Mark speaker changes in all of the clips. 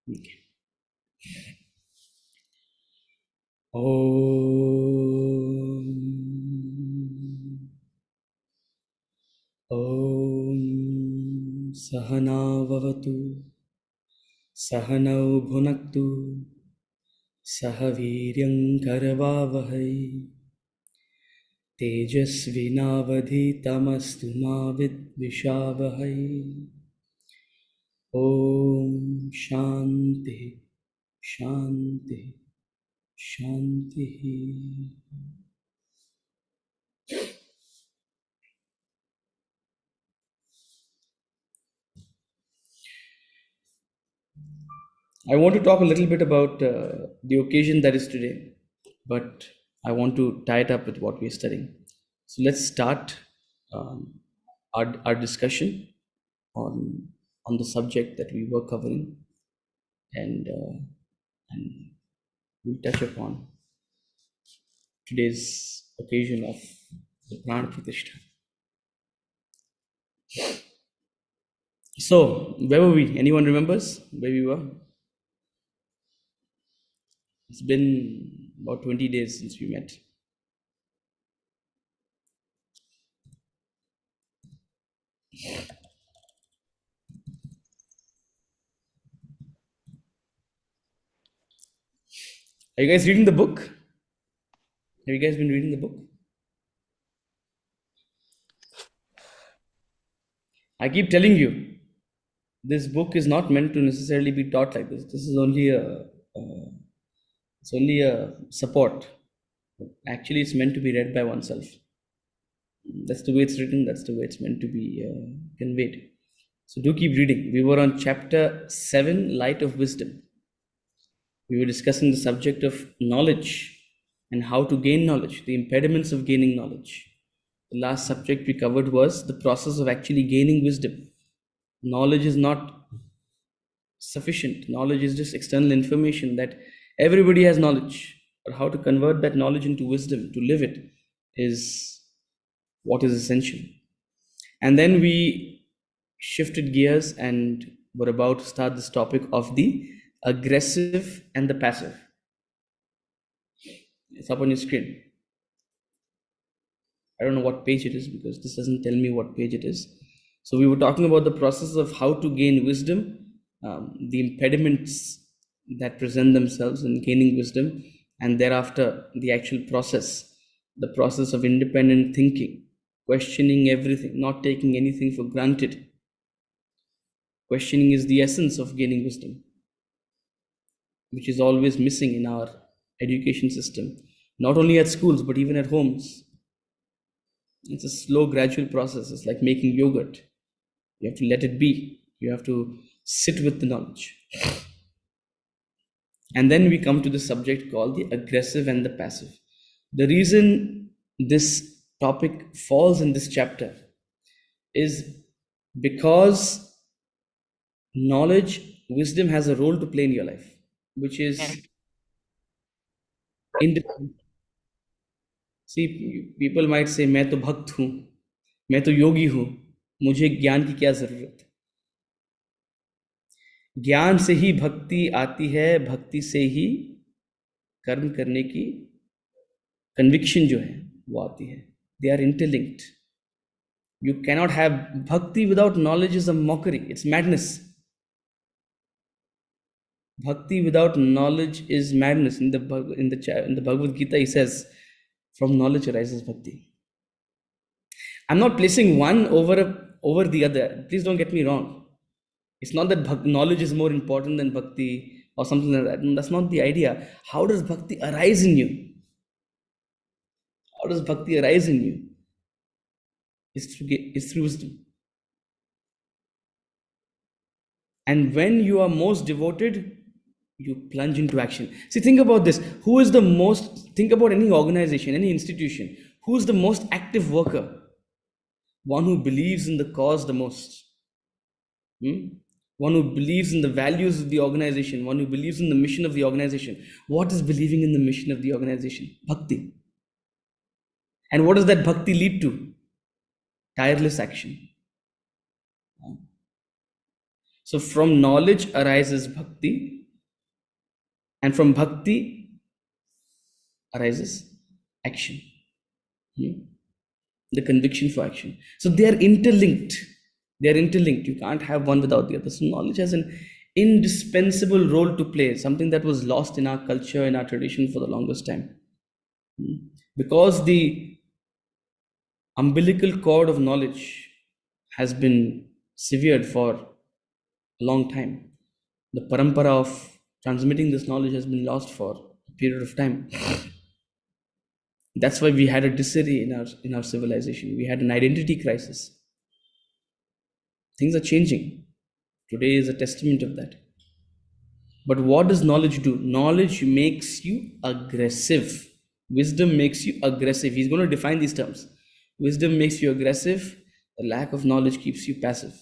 Speaker 1: Okay. Om. Om Sahana Vavatu Sahanau Bhunaktu Sahaviryam Karavavahai Tejasvinavadhitamastu ma vidvishavahai. Om Shanti Shanti Shanti. I want to talk a little bit about the occasion that is today, but I want to tie it up with what we're studying. So let's start um, our discussion on the subject that we were covering, and we'll touch upon today's occasion of the Pran Pratishtha. So where were we? Anyone remembers where we were? It's been about 20 days since we met. Are you guys reading the book? Have you guys been reading the book? I keep telling you, this book is not meant to necessarily be taught like this. This is only it's only a support. Actually, it's meant to be read by oneself. That's the way it's written. That's the way it's meant to be conveyed. So do keep reading. We were on chapter 7, Light of Wisdom. We were discussing the subject of knowledge and how to gain knowledge, the impediments of gaining knowledge. The last subject we covered was the process of actually gaining wisdom. Knowledge is not sufficient. Knowledge is just external information that everybody has knowledge. But how to convert that knowledge into wisdom, to live it, is what is essential. And then we shifted gears and were about to start this topic of the aggressive and the passive. It's up on your screen. I don't know what page it is because this doesn't tell me what page it is. So we were talking about the process of how to gain wisdom, the impediments that present themselves in gaining wisdom, and thereafter the actual process, the process of independent thinking, questioning everything, not taking anything for granted. Questioning is the essence of gaining wisdom, which is always missing in our education system, not only at schools but even at homes. It's a slow, gradual process. It's like making yogurt. You have to let it be. You have to sit with the knowledge. And then we come to the subject called the aggressive and the passive. The reason this topic falls in this chapter is because knowledge, wisdom has a role to play in your life, which is independent. See, people might say, मैं तो भक्त हूँ, मैं तो योगी हूँ, मुझे ज्ञान की क्या जरूरत? ज्ञान से ही भक्ति आती है, भक्ति से ही कर्म करने की कन्विक्शन जो है वो आती है. They are interlinked. You cannot have bhakti without knowledge is a mockery. It's madness. Bhakti without knowledge is madness. In the Bhagavad Gita, he says, "From knowledge arises bhakti." I'm not placing one over the other. Please don't get me wrong. It's not that knowledge is more important than bhakti or something like that. No, that's not the idea. How does bhakti arise in you? How does bhakti arise in you? It's through wisdom. And when you are most devoted, you plunge into action. See, think about this. Think about any organization, any institution. Who's the most active worker? One who believes in the cause the most. one who believes in the values of the organization, one who believes in the mission of the organization. What is believing in the mission of the organization? Bhakti. And what does that bhakti lead to? Tireless action. So from knowledge arises bhakti, and from bhakti arises action. The conviction for action. So they are interlinked. They are interlinked. You can't have one without the other. So knowledge has an indispensable role to play, something that was lost in our culture, in our tradition for the longest time. Because the umbilical cord of knowledge has been severed for a long time. The parampara of transmitting this knowledge has been lost for a period of time. That's why we had a disarray in our civilization. We had an identity crisis. Things are changing. Today is a testament of that. But what does knowledge do? Knowledge makes you aggressive. Wisdom makes you aggressive. He's going to define these terms. Wisdom makes you aggressive. The lack of knowledge keeps you passive.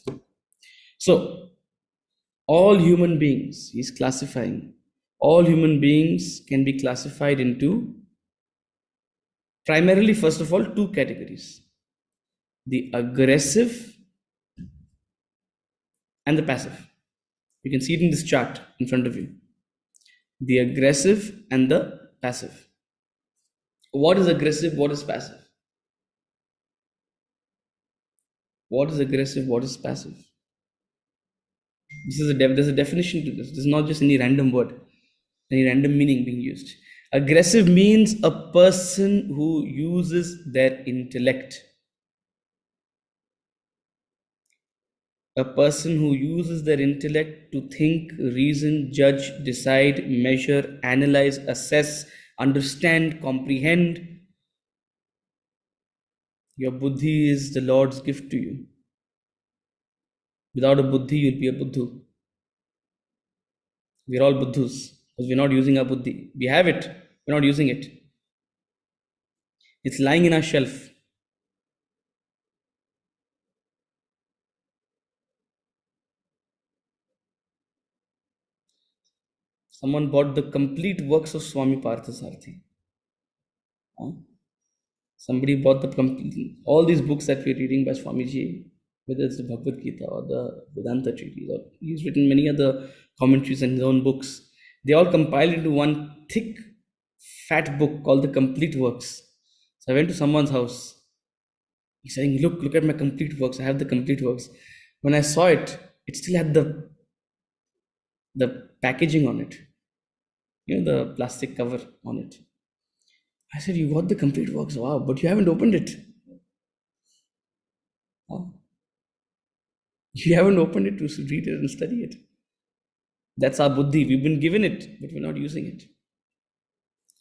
Speaker 1: So, all human beings, he's classifying, all human beings can be classified into primarily, first of all, two categories: the aggressive and the passive. You can see it in this chart in front of you. The aggressive and the passive. What is aggressive? What is passive? What is aggressive? What is passive? There's a definition to this. This is not just any random word, any random meaning being used. Aggressive means a person who uses their intellect. A person who uses their intellect to think, reason, judge, decide, measure, analyze, assess, understand, comprehend. Your buddhi is the Lord's gift to you. Without a buddhi, you'll be a buddhu. We're all buddhus because we're not using our buddhi. We have it, we're not using it. It's lying in our shelf. Someone bought the complete works of Swami Parthasarathi. Somebody bought all these books that we're reading by Swamiji, whether it's the Bhagavad Gita or the Vedanta treatise, or he's written many other commentaries in his own books. They all compiled into one thick, fat book called the Complete Works. So I went to someone's house. He's saying, look at my complete works. I have the complete works. When I saw it, it still had the packaging on it. The plastic cover on it. I said, you got the complete works. Wow, but you haven't opened it. Oh. You haven't opened it to read it and study it. That's our buddhi. We've been given it, but we're not using it.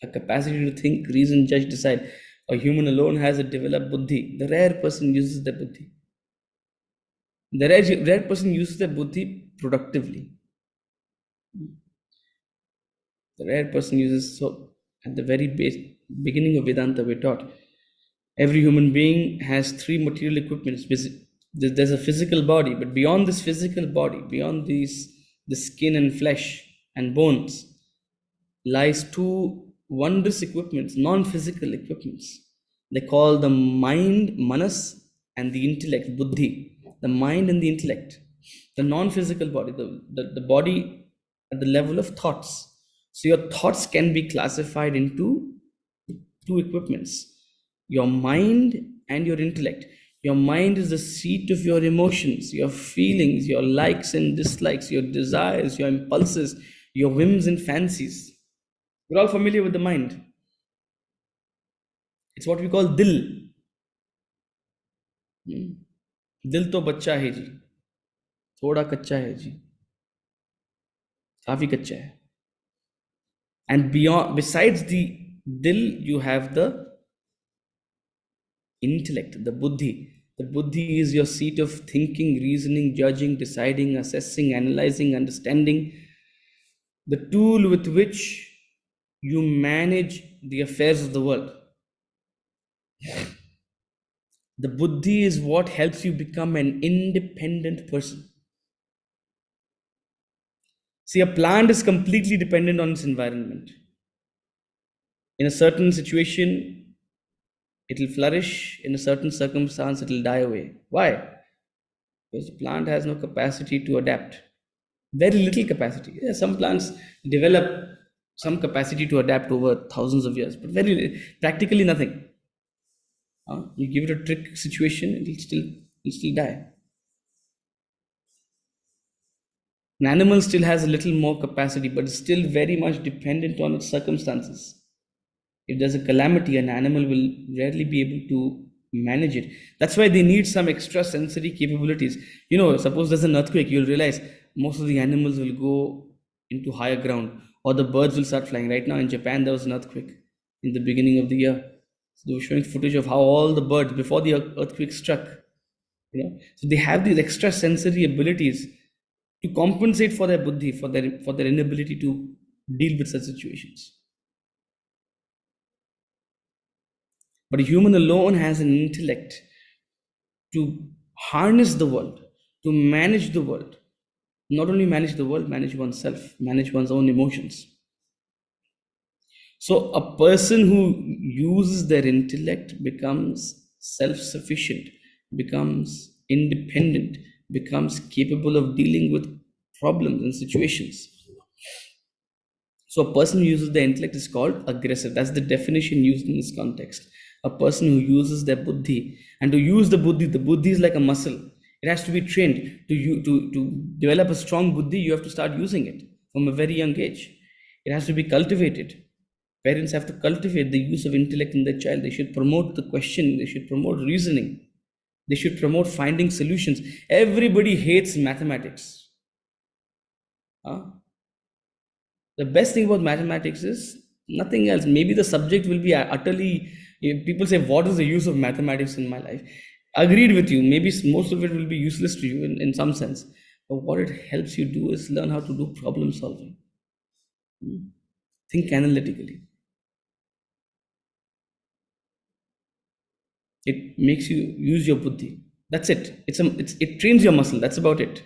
Speaker 1: A capacity to think, reason, judge, decide. A human alone has a developed buddhi. The rare person uses their buddhi. The rare person uses their buddhi productively. The rare person uses, so at the very beginning of Vedanta, we're taught every human being has three material equipments. There's a physical body, but beyond this physical body, beyond the skin and flesh and bones, lies two wondrous equipments, non-physical equipments. They call the mind, manas, and the intellect, buddhi. The mind and the intellect. The non-physical body, the body at the level of thoughts. So your thoughts can be classified into two equipments: your mind and your intellect. Your mind is the seat of your emotions, your feelings, your likes and dislikes, your desires, your impulses, your whims and fancies. We're all familiar with the mind. It's what we call dil. दिल तो बच्चा है जी, थोड़ा कच्चा है जी, काफी कच्चा है. And besides the dil, you have the intellect, the buddhi. The buddhi is your seat of thinking, reasoning, judging, deciding, assessing, analyzing, understanding. The tool with which you manage the affairs of the world. The buddhi is what helps you become an independent person. See, a plant is completely dependent on its environment. In a certain situation, it will flourish. In a certain circumstance, it will die away. Why? Because the plant has no capacity to adapt. Very little capacity. Yeah, some plants develop some capacity to adapt over thousands of years, but practically nothing. You give it a trick situation, it'll still die. An animal still has a little more capacity, but it's still very much dependent on its circumstances. If there's a calamity, an animal will rarely be able to manage it. That's why they need some extra sensory capabilities. Suppose there's an earthquake, you'll realize most of the animals will go into higher ground, or the birds will start flying. Right now in Japan, there was an earthquake in the beginning of the year. So they were showing footage of how all the birds, before the earthquake struck, so they have these extra sensory abilities to compensate for their buddhi, for their inability to deal with such situations. But a human alone has an intellect to harness the world, to manage the world. Not only manage the world, manage oneself, manage one's own emotions. So a person who uses their intellect becomes self-sufficient, becomes independent, becomes capable of dealing with problems and situations. So a person who uses their intellect is called aggressive. That's the definition used in this context. A person who uses their buddhi. And to use the buddhi is like a muscle. It has to be trained. To develop a strong buddhi, you have to start using it from a very young age. It has to be cultivated. Parents have to cultivate the use of intellect in their child. They should promote the question. They should promote reasoning. They should promote finding solutions. Everybody hates mathematics. Huh? The best thing about mathematics is nothing else. Maybe the subject will be utterly. People say, "What is the use of mathematics in my life?" Agreed with you. Maybe most of it will be useless to you in some sense. But what it helps you do is learn how to do problem solving. Think analytically. It makes you use your buddhi. That's it. It trains your muscle. That's about it.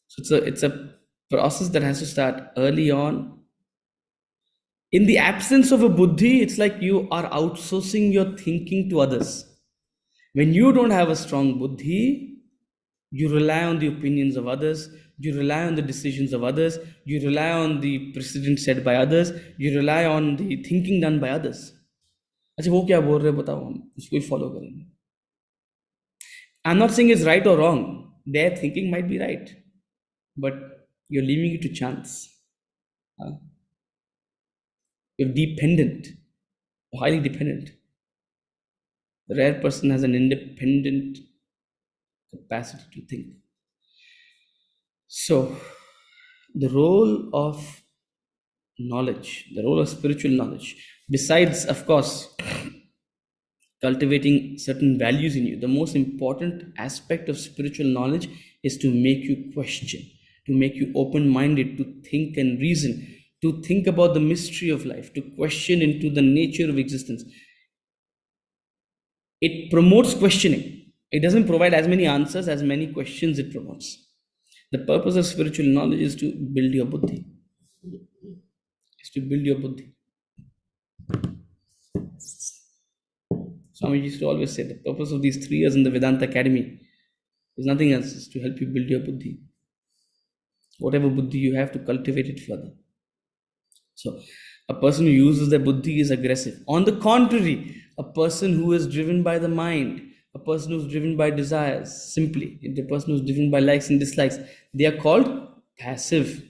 Speaker 1: So it's a process that has to start early on. In the absence of a buddhi, it's like you are outsourcing your thinking to others. When you don't have a strong buddhi, you rely on the opinions of others, you rely on the decisions of others, you rely on the precedent set by others, you rely on the thinking done by others. अच्छा वो क्या बोल रहे हैं बताओ हम उसको ही follow करेंगे. I'm not saying it's right or wrong. Their thinking might be right, but you're leaving it to chance. You're dependent, highly dependent. The rare person has an independent capacity to think. So, the role of knowledge, the role of spiritual knowledge, besides, of course, cultivating certain values in you, the most important aspect of spiritual knowledge is to make you question, to make you open minded, to think and reason, to think about the mystery of life, to question into the nature of existence. It promotes questioning. It doesn't provide as many answers as many questions it promotes. The purpose of spiritual knowledge is to build your buddhi. Is to build your buddhi. Swami used to always say the purpose of these 3 years in the Vedanta Academy is nothing else, is to help you build your buddhi. Whatever buddhi you have, to cultivate it further. So, a person who uses their buddhi is aggressive. On the contrary, a person who is driven by the mind, a person who's driven by desires, simply, the person who's driven by likes and dislikes, they are called passive.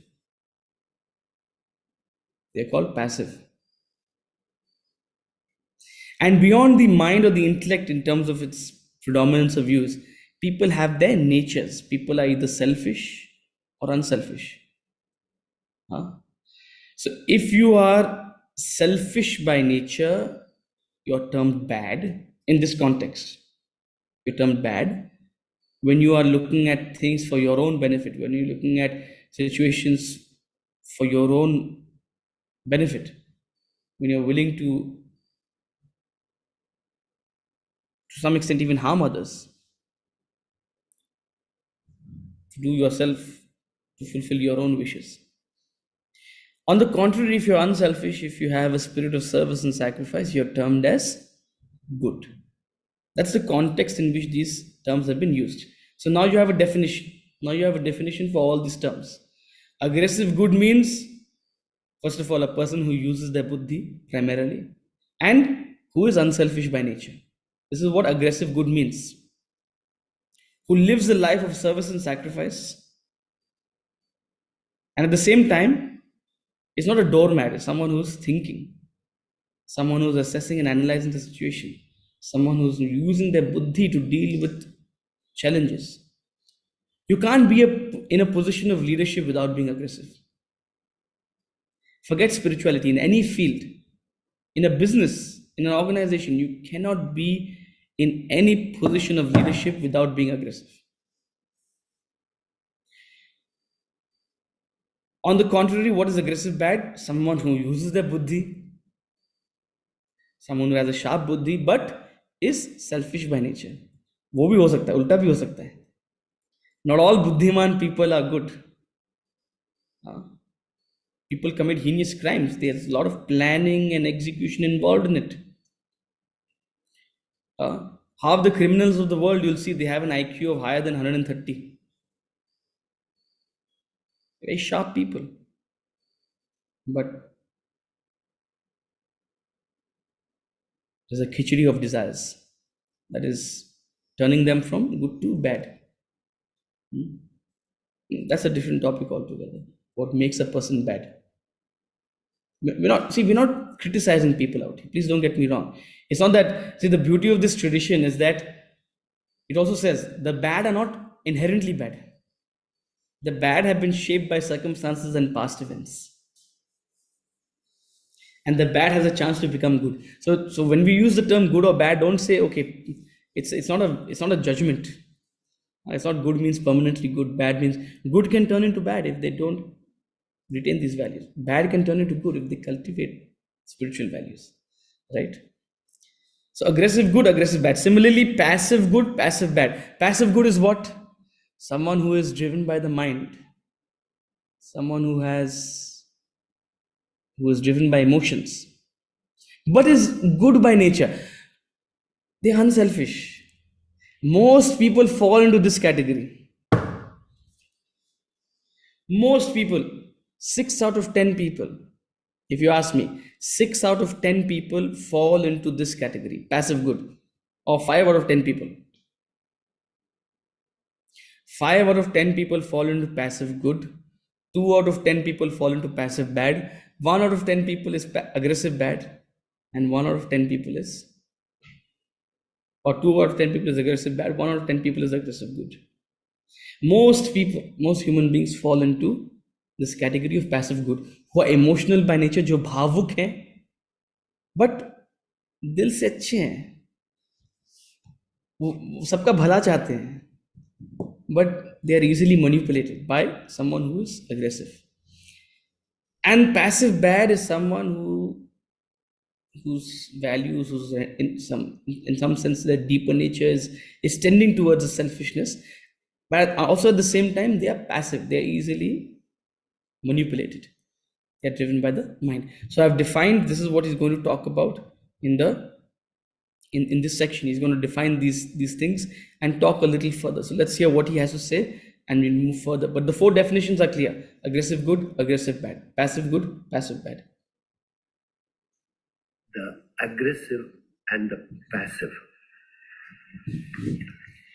Speaker 1: They are called passive. And beyond the mind or the intellect, in terms of its predominance of views, people have their natures. People are either selfish or unselfish. Huh? So if you are selfish by nature, you're termed bad in this context. You're termed bad when you are looking at things for your own benefit, when you're looking at situations for your own benefit, when you're willing to some extent, even harm others to do yourself, to fulfill your own wishes. On the contrary, if you're unselfish, if you have a spirit of service and sacrifice, you're termed as good. That's the context in which these terms have been used. So now you have a definition. Now you have a definition for all these terms. Aggressive good means, first of all, a person who uses their buddhi primarily and who is unselfish by nature. This is what aggressive good means. Who lives a life of service and sacrifice, and at the same time is not a doormat, it's someone who's thinking, someone who's assessing and analyzing the situation, someone who's using their buddhi to deal with challenges. You can't be in a position of leadership without being aggressive. Forget spirituality, in any field, in a business, in an organization, you cannot be in any position of leadership without being aggressive. On the contrary, what is aggressive bad? Someone who uses their buddhi, someone who has a sharp buddhi but is selfish by nature. वो भी हो सकता है, उल्टा भी हो सकता है. Not all buddhiman people are good. People commit heinous crimes. There's a lot of planning and execution involved in it. Half the criminals of the world, you'll see they have an IQ of higher than 130. Very sharp people. But there's a khichdi of desires that is turning them from good to bad. That's a different topic altogether. What makes a person bad? We're not criticizing people out here. Please don't get me wrong. It's not that. See, the beauty of this tradition is that it also says the bad are not inherently bad. The bad have been shaped by circumstances and past events, and the bad has a chance to become good. So when we use the term good or bad, don't say okay. It's not a judgment. It's not good means permanently good. Bad means good can turn into bad if they don't retain these values. Bad can turn into good if they cultivate spiritual values, right? So aggressive good, aggressive bad. Similarly, passive good, passive bad. Passive good is what? Someone who is driven by the mind, someone who is driven by emotions, but is good by nature. They're unselfish. Most people fall into this category. Most people, 6 out of 10 people, if you ask me, 6 out of 10 people fall into this category, passive good, or 5 out of 10 people. 5 out of 10 people fall into passive good, 2 out of 10 people fall into passive bad, 1 out of 10 people is aggressive bad, and 1 out of 10 people is, or 2 out of 10 people is aggressive bad, 1 out of 10 people is aggressive good. Most people, most human beings fall into this category of passive good, who are emotional by nature, जो भावुक हैं, but दिल से अच्छे हैं, वो सबका भला चाहते हैं, but they are easily manipulated by someone who is aggressive. And passive bad is someone whose values, whose in some sense their deeper nature is tending towards the selfishness, but also at the same time they are passive. They are easily manipulated. They are driven by the mind. So I've defined, this is what he's going to talk about in this section. He's going to define these things and talk a little further. So let's hear what he has to say and we'll move further. But the 4 definitions are clear: aggressive good, aggressive bad, passive good, passive bad.
Speaker 2: The aggressive and the passive.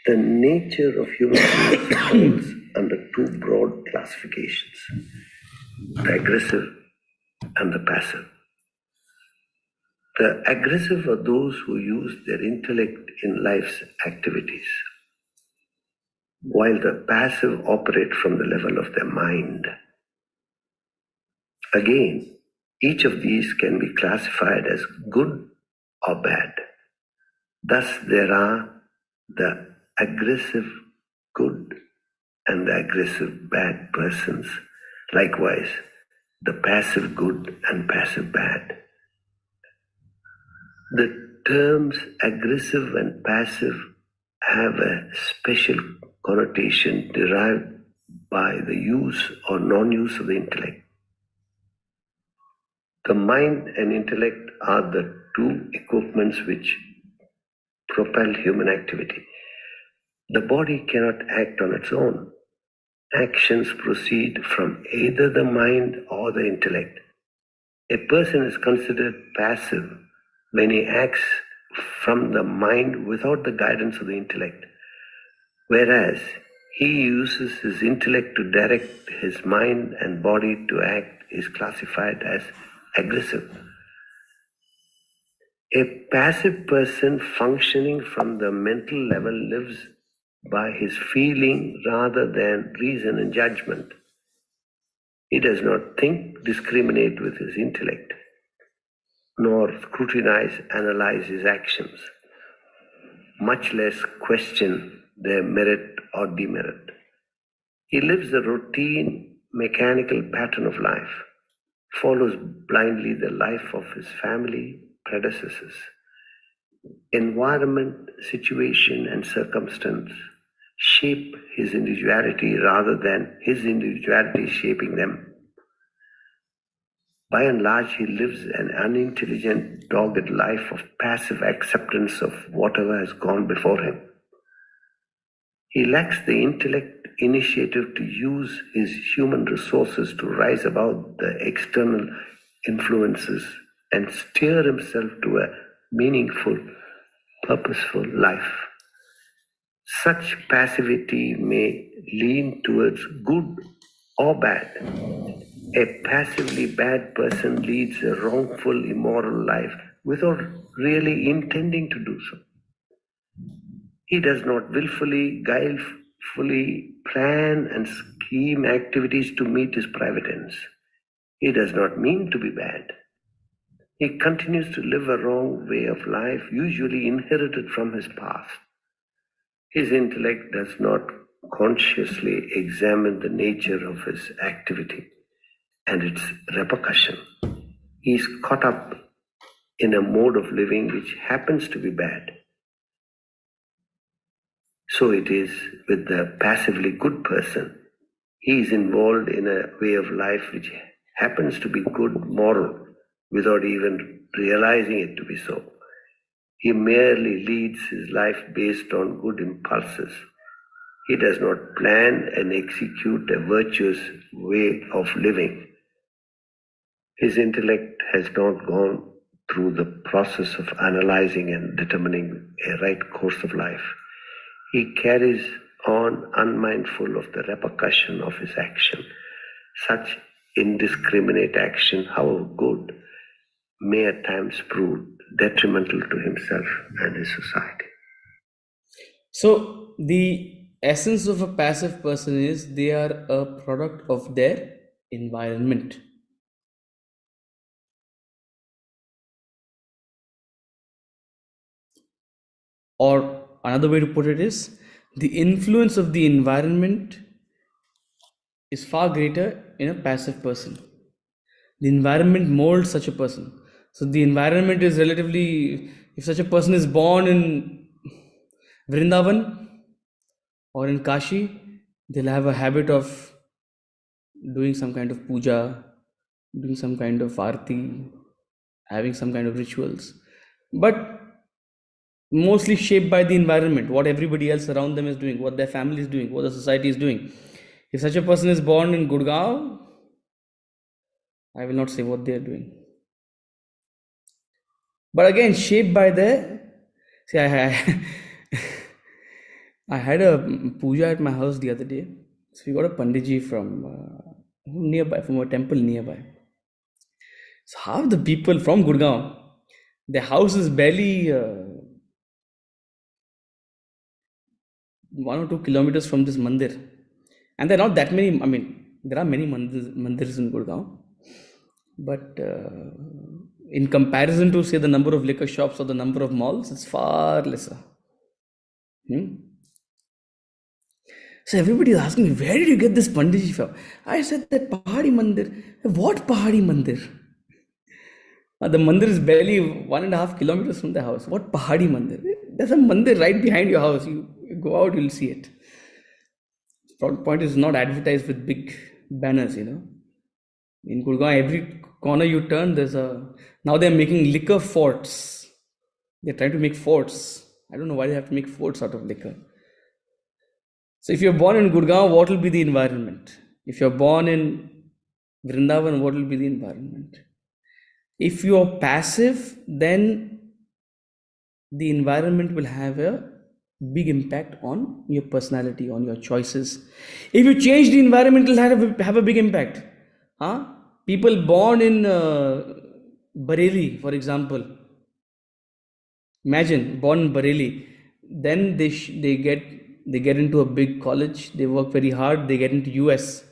Speaker 2: The nature of human beings falls under 2 broad classifications: the aggressive and the passive. The aggressive are those who use their intellect in life's activities, while the passive operate from the level of their mind. Again, each of these can be classified as good or bad. Thus, there are the aggressive good and the aggressive bad persons. Likewise, the passive good and passive bad. The terms aggressive and passive have a special connotation derived by the use or non-use of the intellect. The mind and intellect are the two equipments which propel human activity. The body cannot act on its own. Actions proceed from either the mind or the intellect. A person is considered passive when he acts from the mind without the guidance of the intellect, whereas he uses his intellect to direct his mind and body to act is classified as aggressive. A passive person functioning from the mental level lives by his feeling rather than reason and judgment. He does not think, discriminate with his intellect, nor scrutinize, analyze his actions, much less question their merit or demerit. He lives a routine, mechanical pattern of life, follows blindly the life of his family, predecessors. Environment, situation, and circumstance shape his individuality rather than his individuality shaping them. By and large, he lives an unintelligent, dogged life of passive acceptance of whatever has gone before him. He lacks the intellect initiative to use his human resources to rise above the external influences and steer himself to a meaningful, purposeful life. Such passivity may lean towards good or bad. A passively bad person leads a wrongful, immoral life without really intending to do so. He does not willfully, guilefully plan and scheme activities to meet his private ends. He does not mean to be bad. He continues to live a wrong way of life, usually inherited from his past. His intellect does not consciously examine the nature of his activity and its repercussion. He is caught up in a mode of living which happens to be bad. So it is with the passively good person. He is involved in a way of life which happens to be good, moral, without even realizing it to be so. He merely leads his life based on good impulses. He does not plan and execute a virtuous way of living. His intellect has not gone through the process of analyzing and determining a right course of life. He carries on unmindful of the repercussion of his action. Such indiscriminate action, however good, may at times prove detrimental to himself and his society.
Speaker 1: So, the essence of a passive person is they are a product of their environment. Or another way to put it is the influence of the environment is far greater in a passive person. The environment molds such a person. So the environment is relatively, if such a person is born in Vrindavan or in Kashi, they'll have a habit of doing some kind of puja, doing some kind of arti, having some kind of rituals. But mostly shaped by the environment, what everybody else around them is doing, what their family is doing, what the society is doing. If such a person is born in Gurgaon, I will not say what they are doing. But again, shaped by the, see, I had a puja at my house the other day. So we got a Panditji from nearby, from a temple nearby. So half the people from Gurgaon, their house is barely 1 or 2 kilometers from this mandir. And there are not that many, I mean, there are many mandirs in Gurgaon. But in comparison to, say, the number of liquor shops or the number of malls, it's far lesser. So everybody is asking me, where did you get this Panditji from? I said that Pahadi Mandir. What Pahadi Mandir? The mandir is barely 1.5 kilometers from the house. What Pahadi Mandir? There's a mandir right behind your house. You go out, you'll see it. Point is not advertised with big banners, you know. In Gurgaon, every corner you turn, there's a. Now they're making liquor forts. They're trying to make forts. I don't know why they have to make forts out of liquor. So if you're born in Gurgaon, what will be the environment? If you're born in Vrindavan, what will be the environment? If you are passive, then the environment will have a big impact on your personality, on your choices. If you change the environment, it will have a big impact. Huh? People born in Bareilly, for example, imagine born in Bareilly, then they get into a big college, they work very hard, they get into US,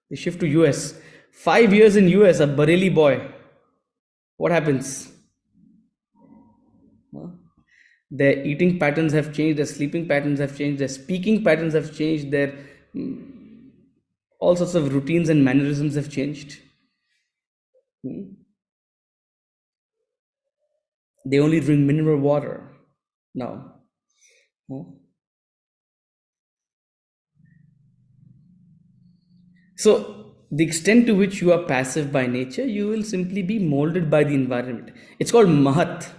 Speaker 1: they shift to US. 5 years in US, a Bareilly boy, what happens? Huh? Their eating patterns have changed, their sleeping patterns have changed, their speaking patterns have changed, their all sorts of routines and mannerisms have changed. They only drink mineral water now. So, the extent to which you are passive by nature, you will simply be molded by the environment. It's called Mahat.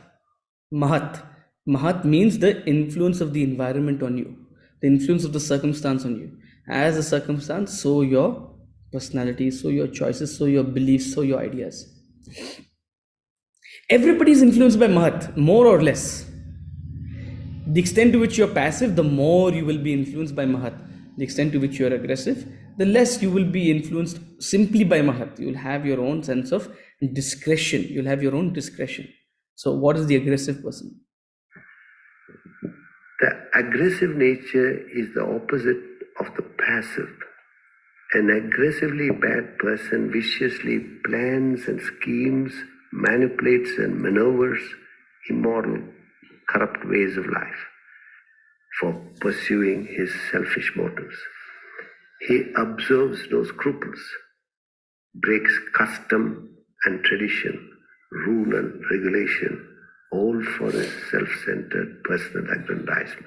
Speaker 1: Mahat. Mahat means the influence of the environment on you, the influence of the circumstance on you. As a circumstance, so your personality, so your choices, so your beliefs, so your ideas. Everybody is influenced by Mahat, more or less. The extent to which you're passive, the more you will be influenced by Mahat. The extent to which you're aggressive, the less you will be influenced simply by Mahat. You will have your own sense of discretion. You'll have your own discretion. So, what is the aggressive person?
Speaker 2: The aggressive nature is the opposite of the passive. An aggressively bad person viciously plans and schemes, manipulates and maneuvers immoral, corrupt ways of life for pursuing his selfish motives. He observes no scruples, breaks custom and tradition, rule and regulation, all for his self-centered personal aggrandizement.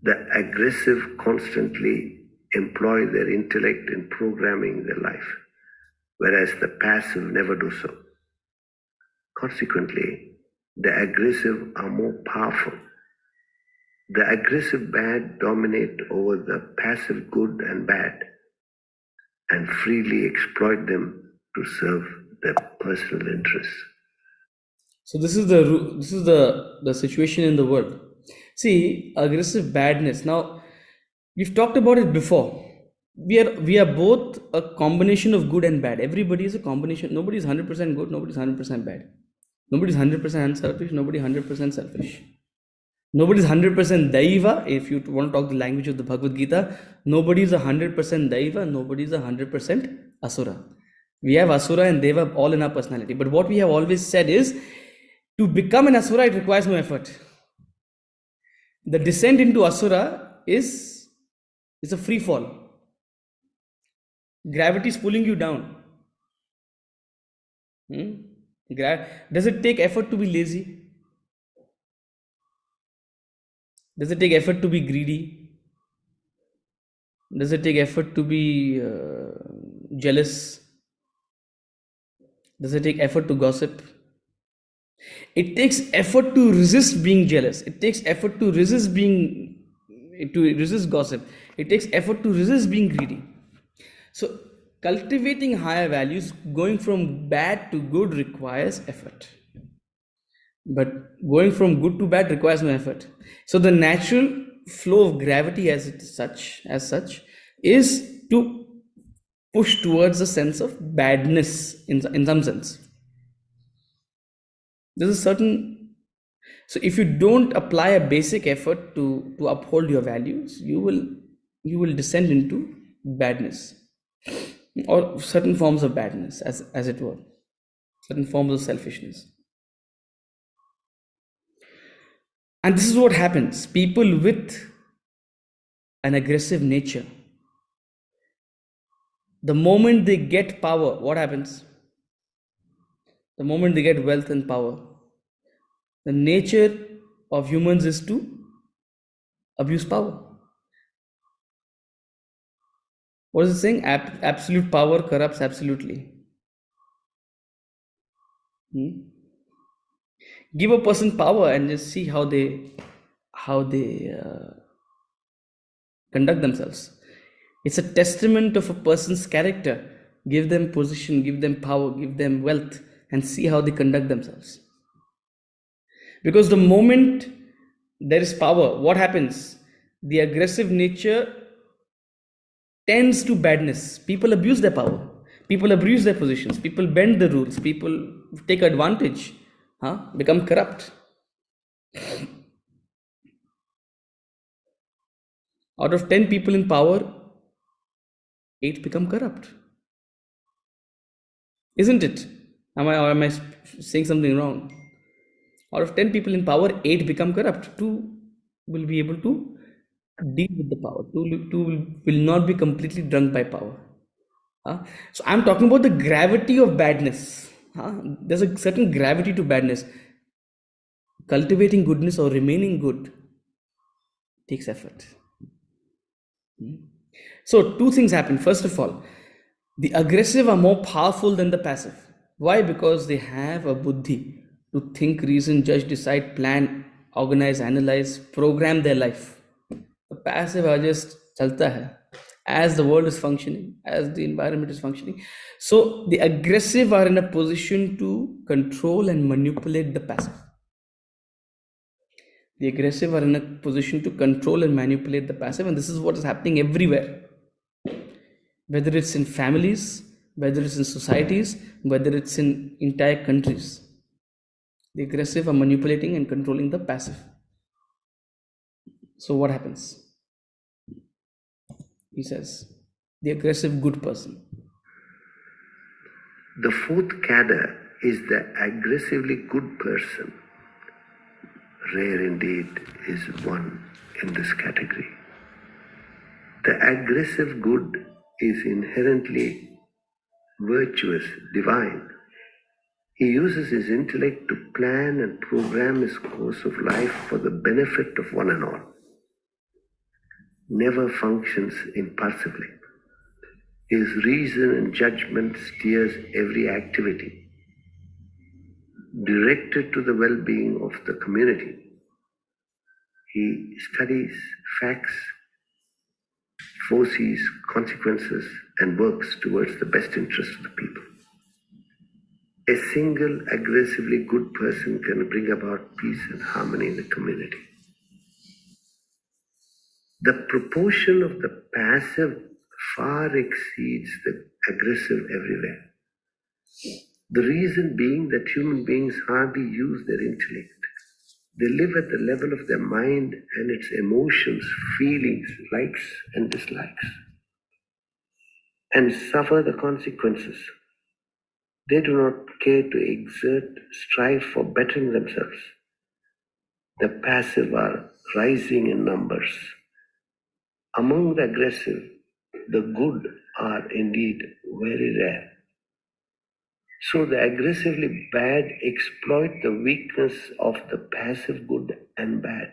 Speaker 2: The aggressive constantly employ their intellect in programming their life, whereas the passive never do so. Consequently, the aggressive are more powerful. The aggressive bad dominate over the passive good and bad and freely exploit them to serve their personal interests.
Speaker 1: So this is the situation in the world. See, aggressive badness. Now, we've talked about it before. We are both a combination of good and bad. Everybody is a combination. Nobody's 100% good. Nobody's 100% bad. Nobody's 100% unselfish. Nobody 100% selfish. Nobody's 100% Daiva. If you want to talk the language of the Bhagavad Gita, nobody's 100% Daiva. Nobody's 100% Asura. We have Asura and Deva all in our personality. But what we have always said is, to become an Asura, it requires no effort. The descent into Asura is a free fall. Gravity is pulling you down. Does it take effort to be lazy? Does it take effort to be greedy? Does it take effort to be jealous? Does it take effort to gossip? It takes effort to resist being jealous. It takes effort to resist gossip. It takes effort to resist being greedy. So cultivating higher values, going from bad to good, requires effort. But going from good to bad requires no effort. So the natural flow of gravity as such is to push towards a sense of badness in some sense. There's a certain, so if you don't apply a basic effort to uphold your values, you will descend into badness, or certain forms of badness, as it were, certain forms of selfishness. And this is what happens. People with an aggressive nature, the moment they get power, what happens? The moment they get wealth and power, the nature of humans is to abuse power. What is it saying? Absolute power corrupts absolutely. Hmm? Give a person power and just see how they conduct themselves. It's a testament of a person's character. Give them position, give them power, give them wealth, and see how they conduct themselves. Because the moment there is power, what happens? The aggressive nature tends to badness. People abuse their power. People abuse their positions. People bend the rules. People take advantage, become corrupt. Out of 10 people in power, 8 become corrupt. Isn't it? Am I saying something wrong? Out of 10 people in power, 8 become corrupt. 2 will be able to deal with the power. 2 will not be completely drunk by power. So I'm talking about the gravity of badness. There's a certain gravity to badness. Cultivating goodness or remaining good takes effort. So two things happen. First of all, the aggressive are more powerful than the passive. Why? Because they have a buddhi to think, reason, judge, decide, plan, organize, analyze, program their life. The passive are just chalta hai. As the world is functioning, as the environment is functioning. So the aggressive are in a position to control and manipulate the passive. The aggressive are in a position to control and manipulate the passive, and this is what is happening everywhere, whether it's in families, whether it's in societies, whether it's in entire countries. The aggressive are manipulating and controlling the passive. So what happens? He says, the aggressive good person.
Speaker 2: The fourth cadre is the aggressively good person. Rare indeed is one in this category. The aggressive good is inherently virtuous, divine. He uses his intellect to plan and program his course of life for the benefit of one and all. Never functions impulsively. His reason and judgment steers every activity, directed to the well-being of the community. He studies facts, foresees consequences, and works towards the best interest of the people. A single aggressively good person can bring about peace and harmony in the community. The proportion of the passive far exceeds the aggressive everywhere. The reason being that human beings hardly use their intellect. They live at the level of their mind and its emotions, feelings, likes and dislikes, and suffer the consequences. They do not care to exert, strive for bettering themselves. The passive are rising in numbers. Among the aggressive, the good are indeed very rare. So the aggressively bad exploit the weakness of the passive good and bad.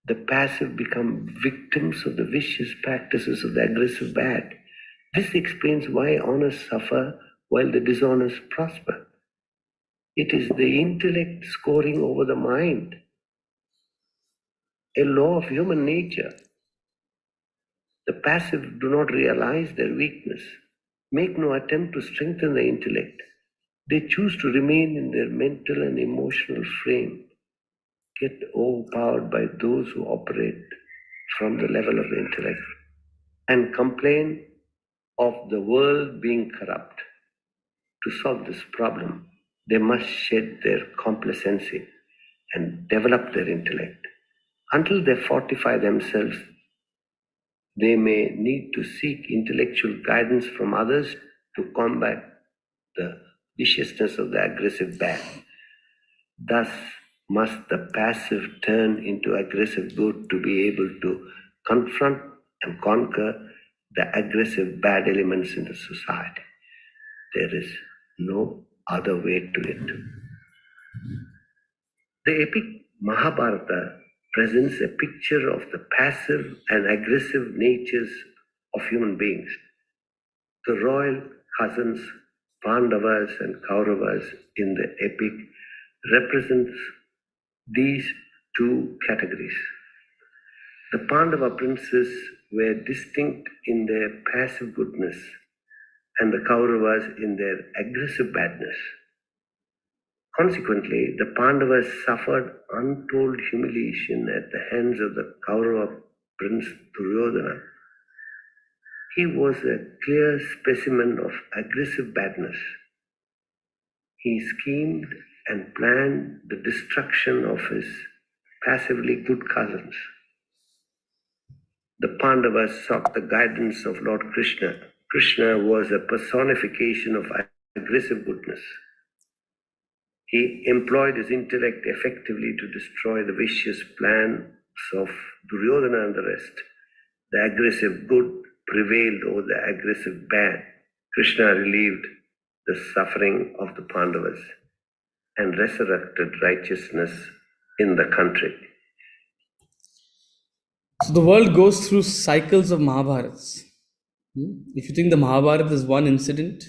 Speaker 2: The passive become victims of the vicious practices of the aggressive bad. This explains why honest suffer while the dishonest prosper. It is the intellect scoring over the mind, a law of human nature. The passive do not realize their weakness, make no attempt to strengthen the intellect. They choose to remain in their mental and emotional frame, get overpowered by those who operate from the level of the intellect, and complain of the world being corrupt. To solve this problem, they must shed their complacency and develop their intellect. Until they fortify themselves, they may need to seek intellectual guidance from others to combat the viciousness of the aggressive bad. Thus must the passive turn into aggressive good to be able to confront and conquer the aggressive bad elements in the society. There is no other way to it. The epic Mahabharata presents a picture of the passive and aggressive natures of human beings. The royal cousins, Pandavas and Kauravas in the epic, represents these two categories. The Pandava princes were distinct in their passive goodness and the Kauravas in their aggressive badness. Consequently, the Pandavas suffered untold humiliation at the hands of the Kaurava prince Duryodhana. He was a clear specimen of aggressive badness. He schemed and planned the destruction of his passively good cousins. The Pandavas sought the guidance of Lord Krishna. Krishna was a personification of aggressive goodness. He employed his intellect effectively to destroy the vicious plans of Duryodhana and the rest. The aggressive good prevailed over the aggressive bad. Krishna relieved the suffering of the Pandavas and resurrected righteousness in the country.
Speaker 1: So the world goes through cycles of Mahabharats. If you think the Mahabharata is one incident,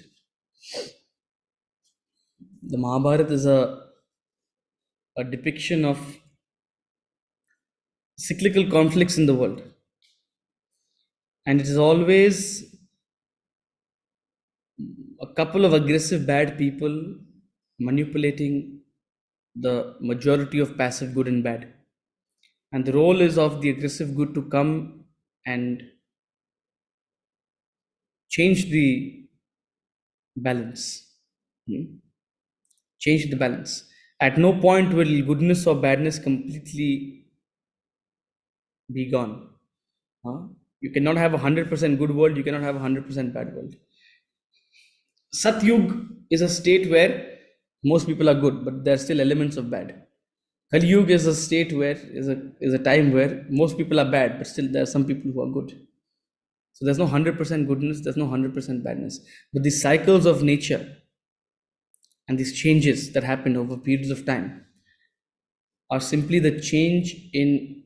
Speaker 1: the Mahabharata is a depiction of cyclical conflicts in the world. And it is always a couple of aggressive bad people manipulating the majority of passive good and bad. And the role is of the aggressive good to come and change the balance. Change the balance. At no point will goodness or badness completely be gone. You cannot have a 100% good world, you cannot have a 100% bad world. Satyug is a state where most people are good, but there are still elements of bad. Kali Yuga is a state where is a time where most people are bad, but still there are some people who are good. So there's no 100% goodness, there's no 100% badness. But these cycles of nature and these changes that happen over periods of time are simply the change in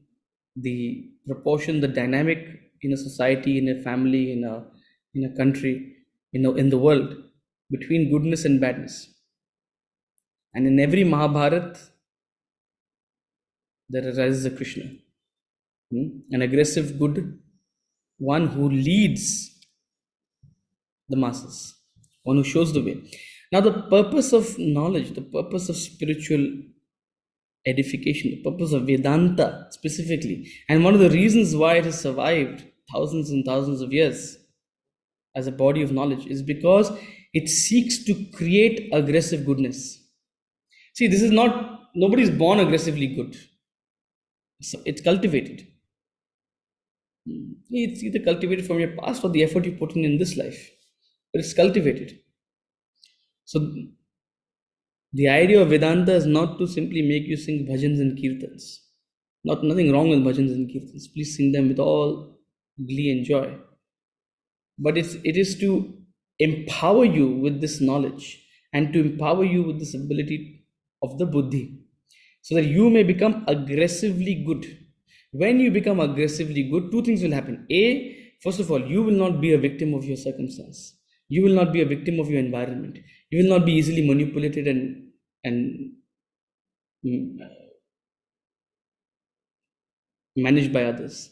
Speaker 1: the proportion, the dynamic in a society, in a family, in a country, in the world between goodness and badness. And in every Mahabharata, there arises a Krishna, an aggressive good one who leads the masses, one who shows the way. Now, the purpose of knowledge, the purpose of spiritual edification, the purpose of Vedanta specifically, and one of the reasons why it has survived thousands and thousands of years as a body of knowledge is because it seeks to create aggressive goodness. See, this is not, nobody is born aggressively good. So it's cultivated. It's either cultivated from your past or the effort you put in this life, but it's cultivated. So the idea of Vedanta is not to simply make you sing bhajans and kirtans. Nothing wrong with bhajans and kirtans. Please sing them with all glee and joy. But it is to empower you with this knowledge and to empower you with this ability of the buddhi, so that you may become aggressively good. When you become aggressively good, two things will happen. First of all, you will not be a victim of your circumstance. You will not be a victim of your environment. You will not be easily manipulated and managed by others.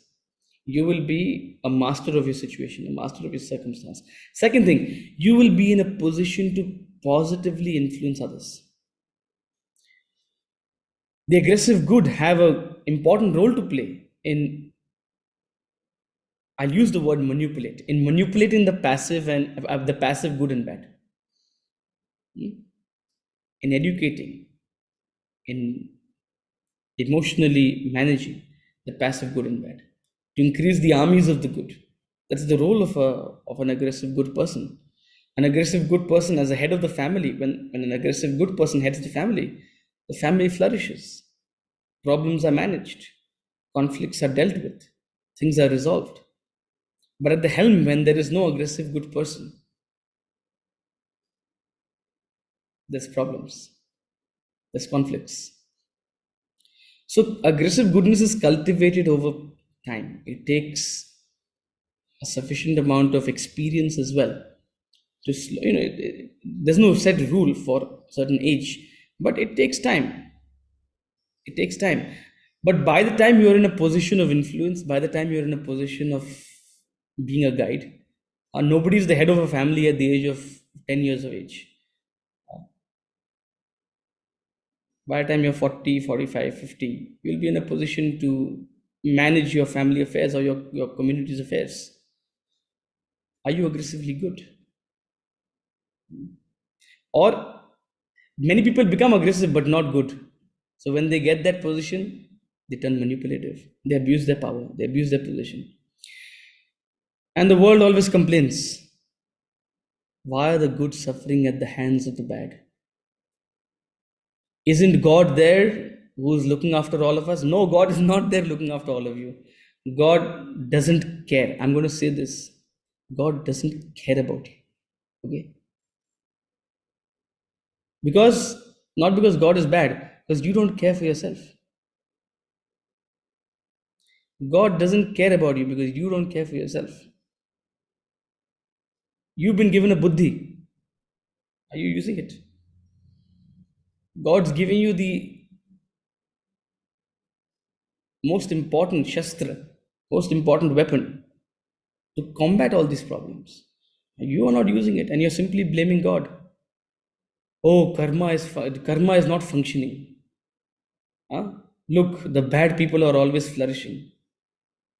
Speaker 1: You will be a master of your situation, a master of your circumstance. Second thing, you will be in a position to positively influence others. The aggressive good have an important role to play in, I'll use the word manipulate, in manipulating the passive and the passive good and bad, in educating, in emotionally managing the passive good and bad, to increase the armies of the good. That's the role of an aggressive good person. An aggressive good person as a head of the family, when an aggressive good person heads the family flourishes. Problems are managed, conflicts are dealt with, things are resolved. But at the helm, when there is no aggressive good person, there's problems, there's conflicts. So aggressive goodness is cultivated over time. It takes a sufficient amount of experience as well. Just, there's no set rule for certain age, but it takes time. It takes time. But by the time you're in a position of influence, by the time you're in a position of being a guide, nobody's the head of a family at the age of 10 years of age. By the time you're 40, 45, 50, you'll be in a position to manage your family affairs or your community's affairs. Are you aggressively good? Or many people become aggressive but not good. So when they get that position, they turn manipulative. They abuse their power, they abuse their position. And the world always complains, why are the good suffering at the hands of the bad? Isn't God there who's looking after all of us? No, God is not there looking after all of you. God doesn't care. I'm going to say this. God doesn't care about you. Okay? Not because God is bad, because you don't care for yourself. God doesn't care about you because you don't care for yourself. You've been given a buddhi. Are you using it? God's giving you the most important shastra, most important weapon to combat all these problems. You are not using it and you're simply blaming God. Oh, karma is not functioning. Huh? Look, the bad people are always flourishing.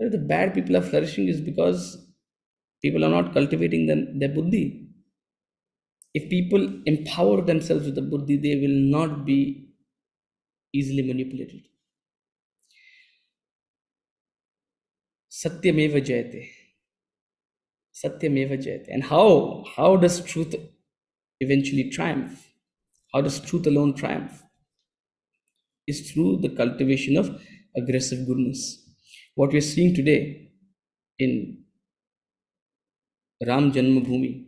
Speaker 1: Well, the bad people are flourishing is because people are not cultivating their buddhi. If people empower themselves with the buddhi, they will not be easily manipulated. Satyameva jayate. Satyameva jayate. And how does truth eventually triumph? How does truth alone triumph? Is through the cultivation of aggressive goodness. What we're seeing today in Ram Janmabhoomi,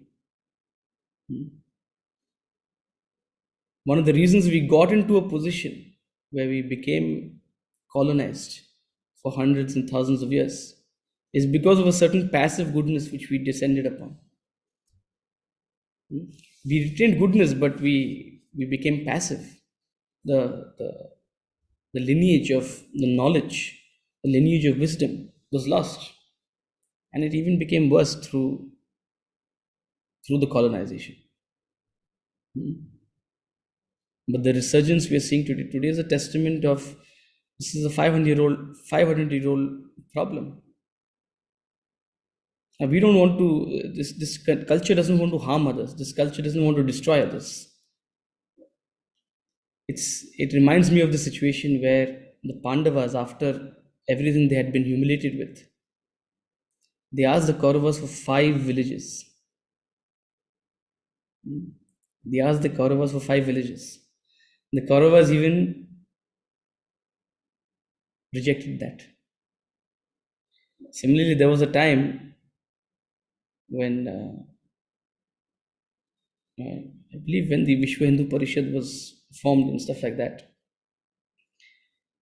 Speaker 1: one of the reasons we got into a position where we became colonized for hundreds and thousands of years is because of a certain passive goodness which we descended upon. We retained goodness, but we became passive. The lineage of the knowledge, the lineage of wisdom was lost. And it even became worse through the colonization. But the resurgence we are seeing today is a testament of this is a 500-year-old problem. Now, we don't want to, this culture doesn't want to harm others. This culture doesn't want to destroy others. It reminds me of the situation where the Pandavas, after everything they had been humiliated with, they asked the Kauravas for 5 villages. They asked the Kauravas for 5 villages. The Kauravas even rejected that. Similarly, there was a time when I believe when the Vishwa Hindu Parishad was formed and stuff like that,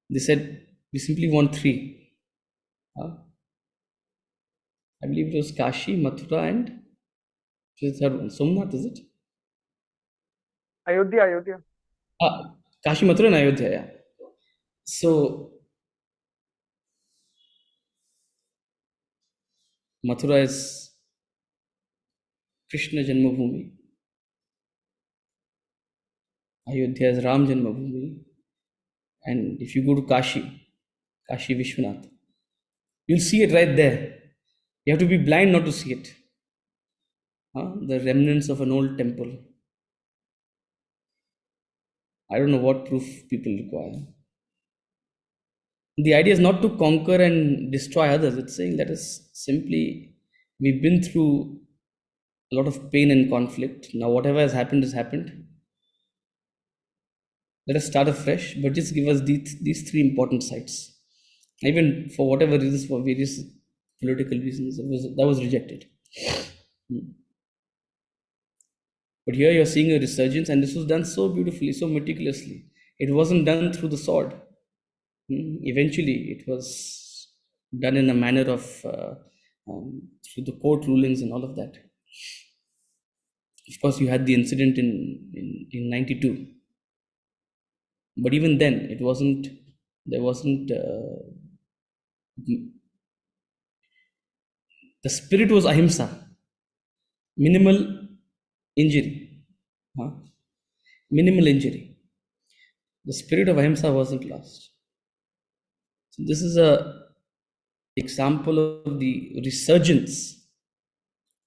Speaker 1: they said we simply want 3. I believe it was Kashi, Mathura, and the third one, Somnath, is it?
Speaker 3: Ayodhya.
Speaker 1: Kashi, Mathura, and Ayodhya. Yeah. So Mathura is Krishna Janmabhoomi. Ayodhya is Ram Janmabhoomi. And if you go to Kashi Vishwanath, you'll see it right there. You have to be blind not to see it. The remnants of an old temple. I don't know what proof people require. The idea is not to conquer and destroy others. It's saying let us simply, we've been through a lot of pain and conflict. Now, whatever has happened has happened. Let us start afresh, but just give us these 3 important sites. Even for whatever reasons, for various political reasons, that was rejected. But here you're seeing a resurgence, and this was done so beautifully, so meticulously. It wasn't done through the sword. Eventually, it was done in a manner of through the court rulings and all of that. Of course, you had the incident in 92. But even then, there wasn't, the spirit was ahimsa, minimal injury. Huh? Minimal injury. The spirit of ahimsa wasn't lost. So this is a example of the resurgence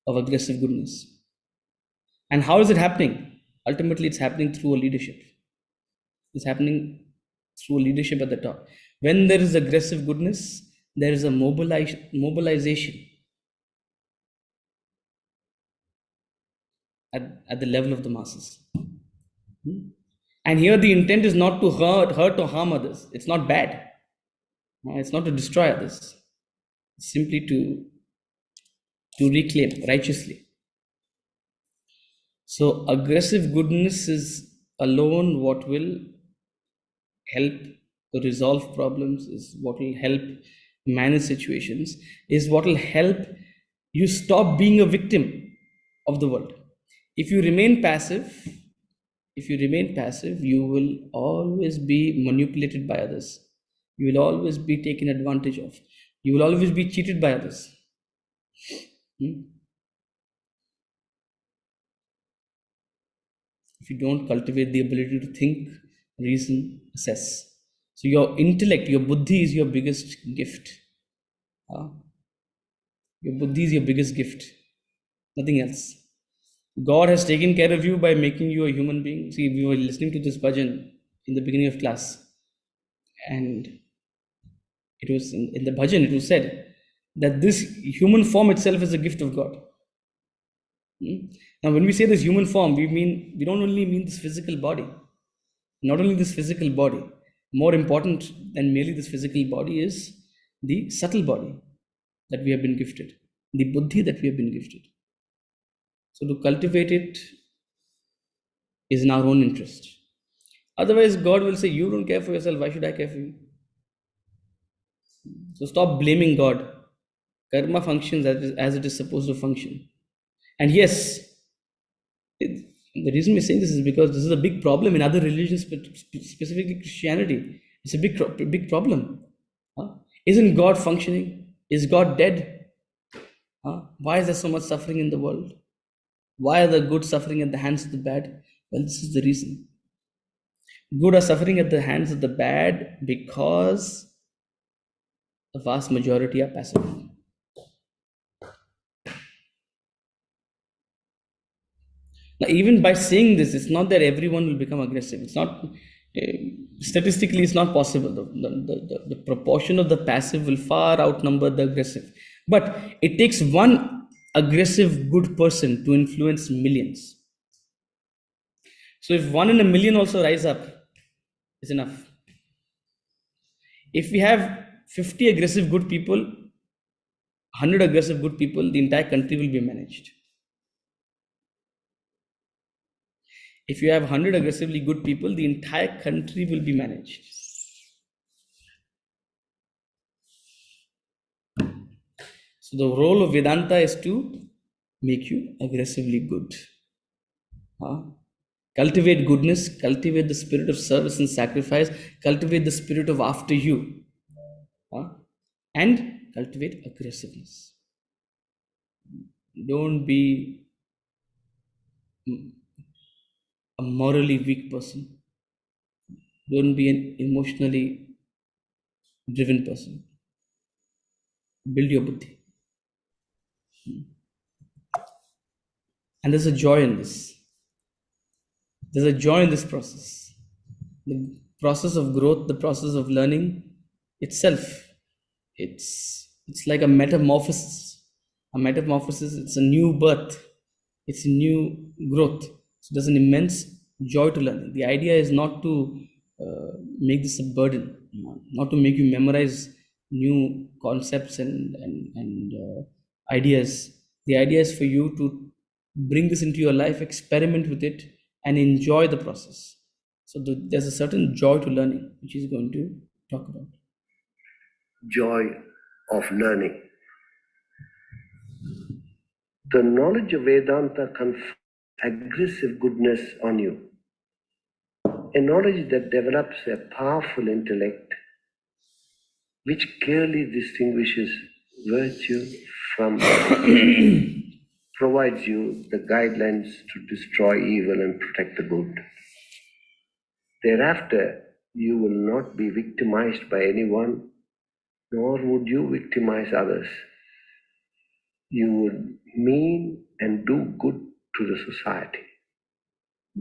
Speaker 1: of aggressive goodness. And how is it happening? Ultimately, it's happening through a leadership. It's happening through leadership at the top. When there is aggressive goodness, there is a mobilization at the level of the masses. And here the intent is not to hurt or harm others. It's not bad. It's not to destroy others. It's simply to reclaim righteously. So aggressive goodness is alone what will help resolve problems, is what will help manage situations, is what will help you stop being a victim of the world. If you remain passive, you will always be manipulated by others. You will always be taken advantage of. You will always be cheated by others. If you don't cultivate the ability to think, reason, assess. So your intellect, your buddhi is your biggest gift. Your buddhi is your biggest gift. Nothing else. God has taken care of you by making you a human being. See, we were listening to this bhajan in the beginning of class. And it was in the bhajan, it was said that this human form itself is a gift of God. Now, when we say this human form, we don't only mean this physical body. Not only this physical body. More important than merely this physical body is the subtle body that we have been gifted, the buddhi that we have been gifted. So to cultivate it is in our own interest. Otherwise, God will say, you don't care for yourself, why should I care for you? So stop blaming God. Karma functions as it is supposed to function. And yes, the reason we're saying this is because this is a big problem in other religions, specifically Christianity. It's a big problem. Isn't God functioning? Is God dead? Why is there so much suffering in the world? Why are the good suffering at the hands of the bad? Well, this is the reason. Good are suffering at the hands of the bad because the vast majority are passive. Now, even by saying this, it's not that everyone will become aggressive. It's not, statistically, it's not possible. The proportion of the passive will far outnumber the aggressive. But it takes one aggressive good person to influence millions. So if 1 in a million also rise up, it's enough. If we have 50 aggressive good people, 100 aggressive good people, the entire country will be managed. If you have 100 aggressively good people, the entire country will be managed. So the role of Vedanta is to make you aggressively good. Cultivate goodness, cultivate the spirit of service and sacrifice, cultivate the spirit of after you, and cultivate aggressiveness. Don't be a morally weak person. Don't be an emotionally driven person. Build your buddhi. And there's a joy in this. There's a joy in this process. The process of growth, the process of learning itself, it's like a metamorphosis. A metamorphosis, it's a new birth. It's a new growth. So there's an immense joy to learning. The idea is not to make this a burden, not to make you memorize new concepts and ideas. The idea is for you to bring this into your life, experiment with it, and enjoy the process. So there's a certain joy to learning, which he's going to talk about.
Speaker 2: Joy of learning. The knowledge of Vedanta confers aggressive goodness on you, a knowledge that develops a powerful intellect which clearly distinguishes virtue from provides you the guidelines to destroy evil and protect the good. Thereafter, you will not be victimized by anyone, nor would you victimize others. You would mean and do good to the society.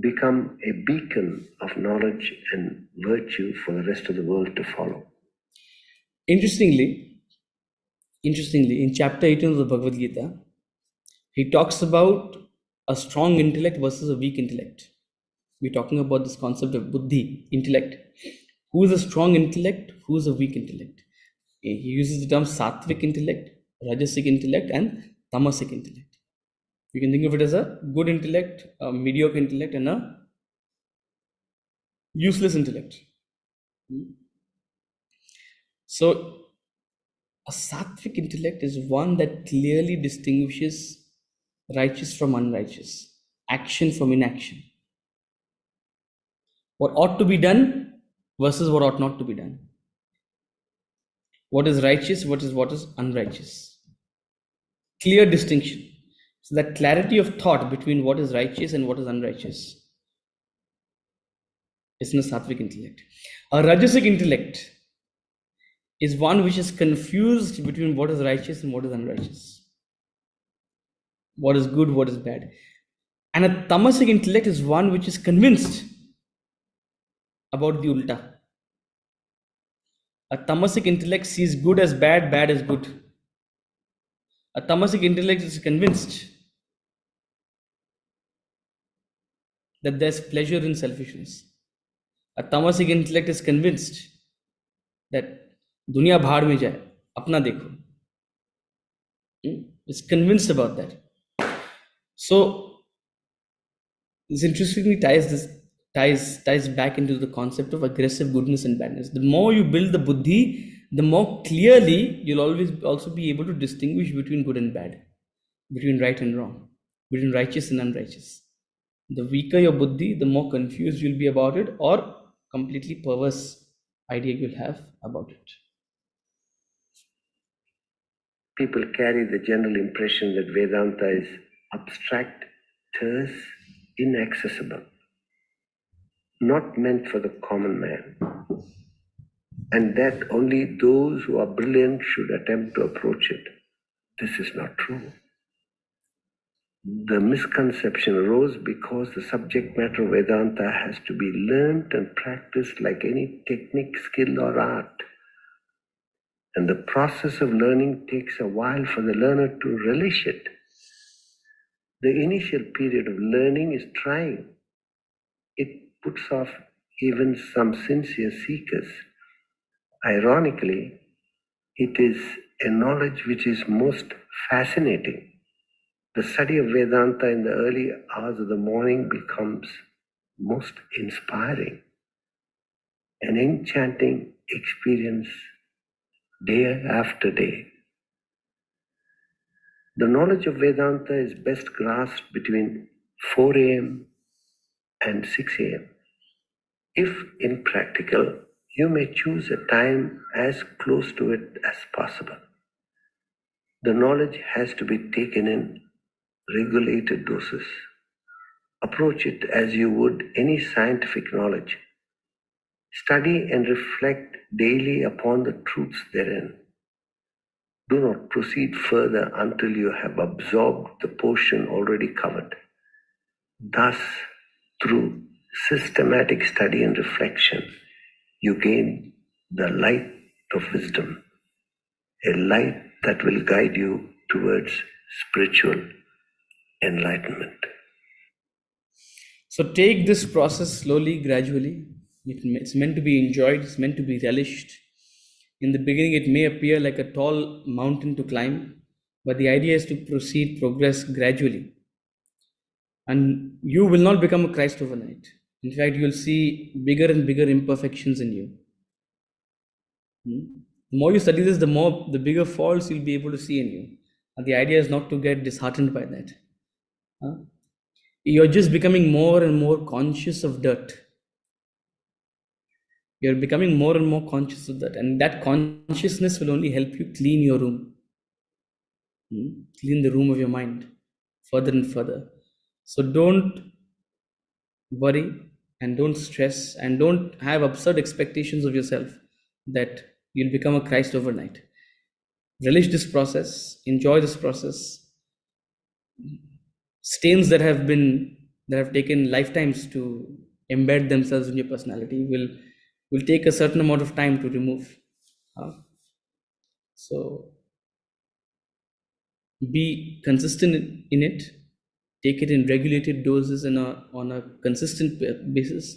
Speaker 2: Become a beacon of knowledge and virtue for the rest of the world to follow.
Speaker 1: Interestingly, in chapter 18 of the Bhagavad Gita, he talks about a strong intellect versus a weak intellect. We're talking about this concept of buddhi, intellect. Who is a strong intellect? Who is a weak intellect? He uses the term sattvic intellect, rajasic intellect, and tamasic intellect. You can think of it as a good intellect, a mediocre intellect, and a useless intellect. So, a sattvic intellect is one that clearly distinguishes righteous from unrighteous, action from inaction, what ought to be done versus what ought not to be done, what is righteous, what is unrighteous. Clear distinction. So that clarity of thought between what is righteous and what is unrighteous is in a sattvic intellect. A rajasic intellect is one which is confused between what is righteous and what is unrighteous, what is good, what is bad. And a tamasic intellect is one which is convinced about the ulta. A tamasic intellect sees good as bad, bad as good. A tamasic intellect is convinced that there's pleasure in selfishness. A tamasic intellect is convinced that दुनिया भाड़ में जाए अपना देखो. It's convinced about that. So this interestingly ties back into the concept of aggressive goodness and badness. The more you build the buddhi, the more clearly you'll always also be able to distinguish between good and bad, between right and wrong, between righteous and unrighteous. The weaker your buddhi, the more confused you'll be about it, or completely perverse idea you'll have about it.
Speaker 2: People carry the general impression that Vedanta is abstract, terse, inaccessible, not meant for the common man, and that only those who are brilliant should attempt to approach it. This is not true. The misconception arose because the subject matter of Vedanta has to be learnt and practiced like any technique, skill, or art. And the process of learning takes a while for the learner to relish it. The initial period of learning is trying. It puts off even some sincere seekers. Ironically, it is a knowledge which is most fascinating. The study of Vedanta in the early hours of the morning becomes most inspiring, an enchanting experience day after day. The knowledge of Vedanta is best grasped between 4 a.m. and 6 a.m. If impractical, you may choose a time as close to it as possible. The knowledge has to be taken in regulated doses. Approach it as you would any scientific knowledge. Study and reflect daily upon the truths therein. Do not proceed further until you have absorbed the portion already covered. Thus, through systematic study and reflection, you gain the light of wisdom, a light that will guide you towards spiritual enlightenment.
Speaker 1: So take this process slowly, gradually. It's meant to be enjoyed, it's meant to be relished. In the beginning, it may appear like a tall mountain to climb, but the idea is to progress gradually. And you will not become a Christ overnight. In fact, you'll see bigger and bigger imperfections in you. The more you study this, the bigger faults you'll be able to see in you. The idea is not to get disheartened by that. You're just becoming more and more conscious of dirt. You're becoming more and more conscious of that, and that consciousness will only help you clean your room, clean the room of your mind further and further. So don't worry and don't stress and don't have absurd expectations of yourself that you'll become a Christ overnight. Relish this process, enjoy this process. Stains that have taken lifetimes to embed themselves in your personality will take a certain amount of time to remove. So be consistent in it, take it in regulated doses and on a consistent basis,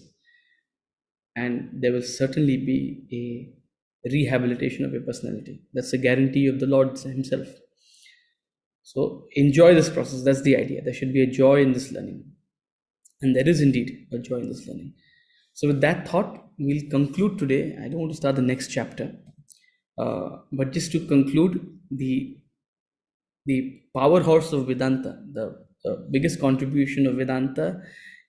Speaker 1: and there will certainly be a rehabilitation of your personality. That's a guarantee of the Lord himself. So enjoy this process. That's the idea. There should be a joy in this learning, and there is indeed a joy in this learning. So with that thought, we'll conclude today. I don't want to start the next chapter, but just to conclude, the powerhouse of Vedanta, the biggest contribution of Vedanta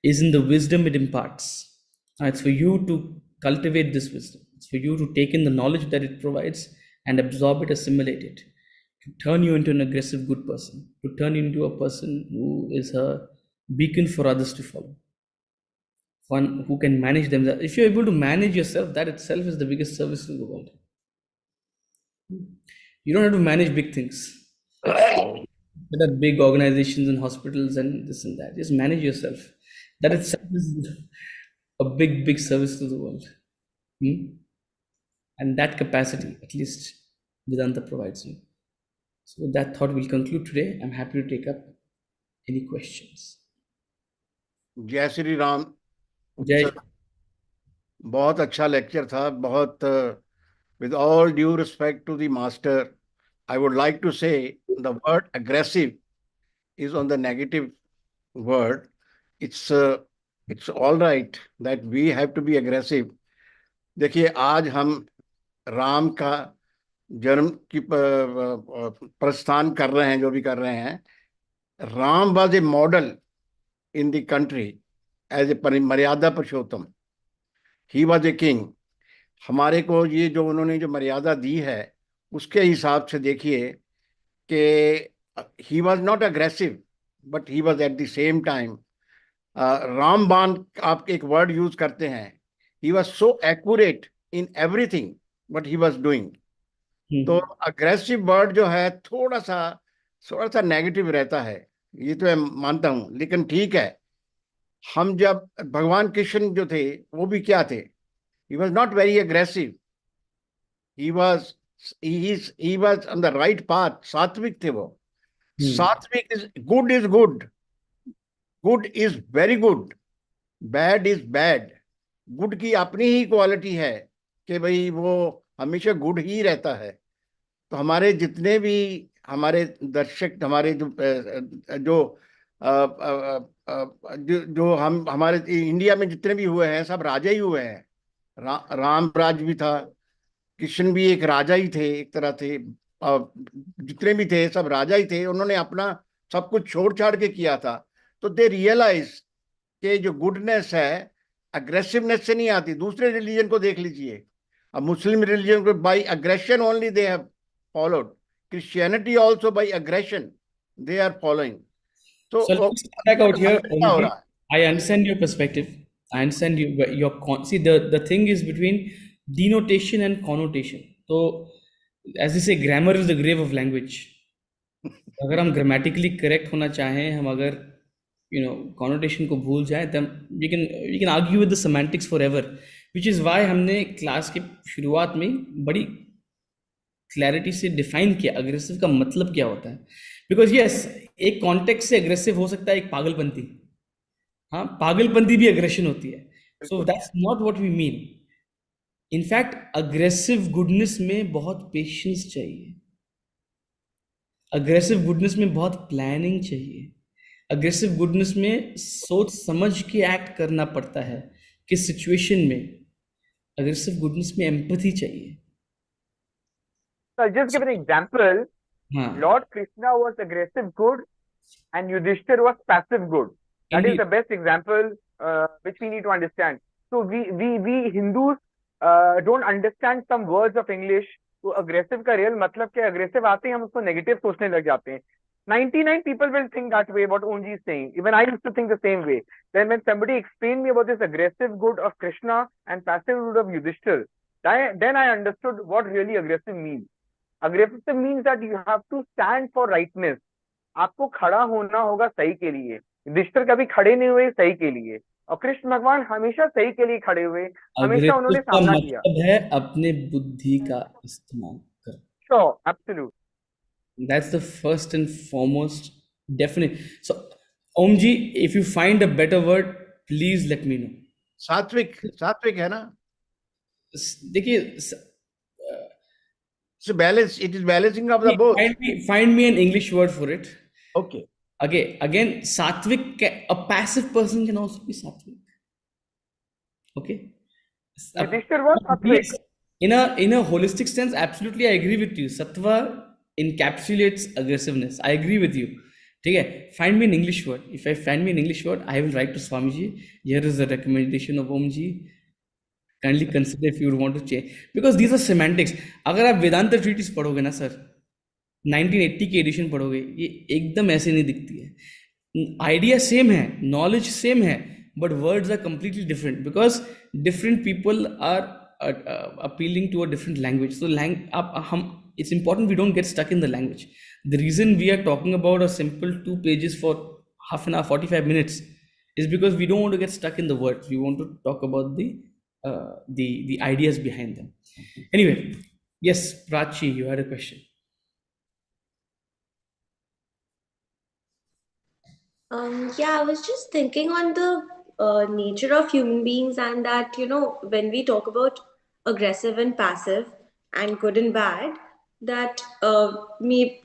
Speaker 1: is in the wisdom it imparts. It's for you to cultivate this wisdom. It's for you to take in the knowledge that it provides and absorb it, assimilate it, to turn you into an aggressive good person, to turn you into a person who is a beacon for others to follow, one who can manage themselves. If you're able to manage yourself, that itself is the biggest service to the world. You don't have to manage big things. There are big organizations and hospitals and this and that. Just manage yourself. That itself is a big service to the world. And that capacity, at least, Vedanta provides you. So with that thought, we'll conclude today. I'm happy to take up any questions.
Speaker 3: जय Shri Ram.
Speaker 1: Jai.
Speaker 3: बहुत अच्छा lecture था। बहुत with all due respect to the master, I would like to say the word aggressive is on the negative word. It's all right that we have to be aggressive. देखिए, आज हम राम का जन्म की प्रस्थान कर रहे हैं, जो भी कर रहे हैं। Ram was a model in the country as a मर्यादा पुरुषोत्तम. He was a king. हमारे को ये जो उन्होंने जो मर्यादा दी है, उसके हिसाब से देखिए कि he was not aggressive, but he was at the same time रामबाण, आप एक वर्ड यूज करते हैं, he was so accurate in everything what he was doing. तो अग्रेसिव वर्ड जो है थोड़ा सा नेगेटिव रहता है, ये तो मैं मानता हूं। लेकिन ठीक है, हम जब भगवान कृष्ण जो थे वो भी क्या थे, he was not very aggressive. He was on the right path. सात्विक थे वो। सात्विक is good. Good is very good. Bad is bad. Good की अपनी ही क्वालिटी है कि भाई वो हमेशा गुड ही रहता है। तो हमारे जितने भी हमारे दर्शक, हमारे जो हम हमारे इंडिया में जितने भी हुए हैं, सब राजा ही हुए हैं। राम राज भी था, कृष्ण भी एक राजा ही थे, एक तरह थे। जितने भी थे सब राजा ही थे। उन्होंने अपना सब कुछ छोड़ छाड़ के किया था। तो दे रियलाइज कि जो गुडनेस है अग्रेसिवनेस से नहीं आती। दूसरे रिलीजन को देख लीजिए, अब मुस्लिम रिलीजन को by aggression only they have followed, Christianity also by aggression they are following. So let's
Speaker 1: come back out here. I understand your perspective. I understand your see the thing is between denotation and connotation. So as they say, grammar is the grave of language. अगर हम grammatically correct होना चाहें, हम अगर connotation को भूल जाए, then we can argue with the semantics forever, which is why हमने क्लास के शुरुआत में बड़ी क्लैरिटी से डिफाइन किया अग्रेसिव का मतलब क्या होता है। बिकॉज यस, एक कॉन्टेक्स्ट से अग्रेसिव हो सकता है एक पागलपंती। हाँ, पागलपंती भी अग्रेशन होती है। So that's not what we mean. In fact aggressive goodness में बहुत पेशेंस चाहिए, अग्रेसिव गुडनेस में बहुत प्लानिंग चाहिए, अग्रेसिव गुडनेस में सोच समझ के एक्ट करना पड़ता है किस सिचुएशन में। अग्रेसिव गुडनेस में एम्पैथी चाहिए।
Speaker 4: So I'll just give an example.
Speaker 1: हाँ,
Speaker 4: Lord Krishna was aggressive good and Yudhishthir was passive good. That is
Speaker 1: indeed.
Speaker 4: the best example which we need to understand. So we Hindus don't understand some words of English. तो aggressive का real मतलब क्या, aggressive आते ही हम उसको negative सोचने लग जाते हैं. 99 people will think that way what Onji is saying. Even I used to think the same way. Then when somebody explained me about this aggressive good of Krishna and passive good of Yudhishthir, then I understood what really aggressive means. Aggressive means that you have to stand for rightness. आपको खड़ा होना होगा सही के लिए. युधिष्ठिर कभी खड़े नहीं हुए सही के लिए, और कृष्ण भगवान हमेशा सही के लिए खड़े हुए, हमेशा उन्होंने
Speaker 1: अग्रेसिव का
Speaker 4: सामना किया.
Speaker 1: मतलब है अपने बुद्धि का इस्तेमाल कर.
Speaker 4: Sure, absolute.
Speaker 1: That's the first and foremost definite. So, Omji, if you find a better word, please let me know.
Speaker 3: सात्विक है ना?
Speaker 1: देखिए,
Speaker 3: It's a balance. It is balancing of the both.
Speaker 1: find me an English word for it.
Speaker 3: Okay.
Speaker 1: Again, sattvic, a passive person can also be sattvic. Okay.
Speaker 4: Yudhishthir was sattvic.
Speaker 1: Yes, in a holistic sense, absolutely, I agree with you. Sattva encapsulates aggressiveness. I agree with you. Okay, find me an English word. If I find me an English word, I will write to Swamiji. Here is a recommendation of Omji. Kindly consider if you would want to change. Because these are semantics. अगर आप वेदांत treatise पढ़ोगे ना sir, 1980 की addition पढ़ोगे, ये एकदम ऐसे नहीं दिखती है. आइडिया सेम है, नॉलेज सेम है, but words are completely different because different people are appealing to a different language. So it's important we don't get stuck in the language. The reason we are talking about a simple 2 pages for half an hour, 45 minutes is because we don't want to get stuck in the words. We want to talk about the ideas behind them. Anyway, yes, Prachi, you had a question.
Speaker 5: Yeah, I was just thinking on the nature of human beings, and that, when we talk about aggressive and passive and good and bad, that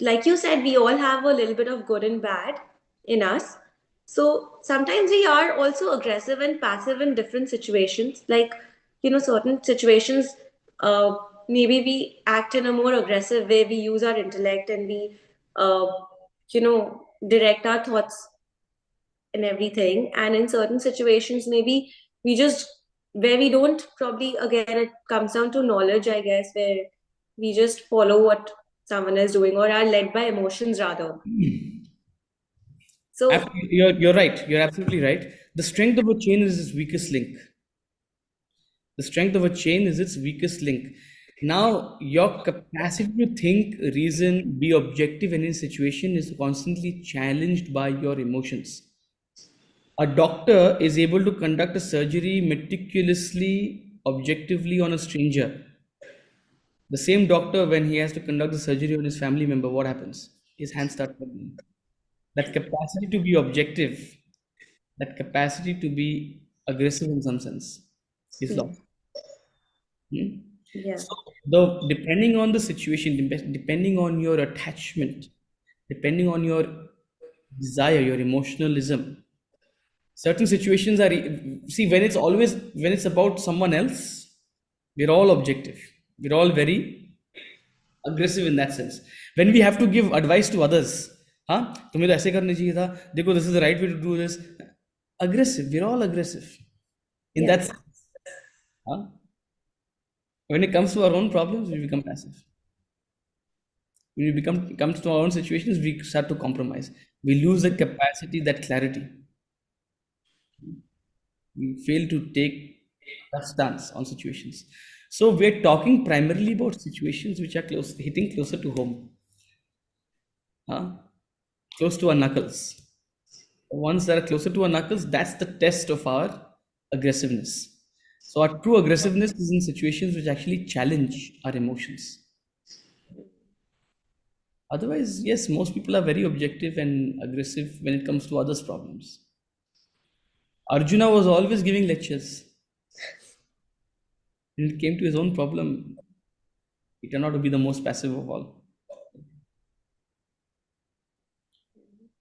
Speaker 5: like you said, we all have a little bit of good and bad in us. So sometimes we are also aggressive and passive in different situations. Like, certain situations, maybe we act in a more aggressive way, we use our intellect and we, direct our thoughts and everything. And in certain situations, maybe where we don't, probably again, it comes down to knowledge, I guess, where we just follow what someone is doing or are led by emotions rather. So
Speaker 1: You're right. You're absolutely right. The strength of a chain is its weakest link. The strength of a chain is its weakest link. Now, your capacity to think, reason, be objective in any situation is constantly challenged by your emotions. A doctor is able to conduct a surgery meticulously, objectively on a stranger. The same doctor, when he has to conduct the surgery on his family member, what happens? His hands start trembling. That capacity to be objective, that capacity to be aggressive in some sense is lost.
Speaker 5: yeah.
Speaker 1: So, depending on the situation, depending on your attachment, depending on your desire, your emotionalism, certain situations are, see, when it's about someone else, we're all objective. We're all very aggressive in that sense. When we have to give advice to others, तुम्हें तो ऐसे करना चाहिए था, देखो, this is the right way to do this. Aggressive, we're all aggressive in that sense. When it comes to our own problems, we become passive. When it comes to our own situations, we start to compromise. We lose the capacity, that clarity. We fail to take a stance on situations. So we're talking primarily about situations which are hitting closer to home, close to our knuckles. The ones that are closer to our knuckles, that's the test of our aggressiveness. So our true aggressiveness is in situations which actually challenge our emotions. Otherwise, yes, most people are very objective and aggressive when it comes to others' problems. Arjuna was always giving lectures. When it came to his own problem, he turned out to be the most passive of all.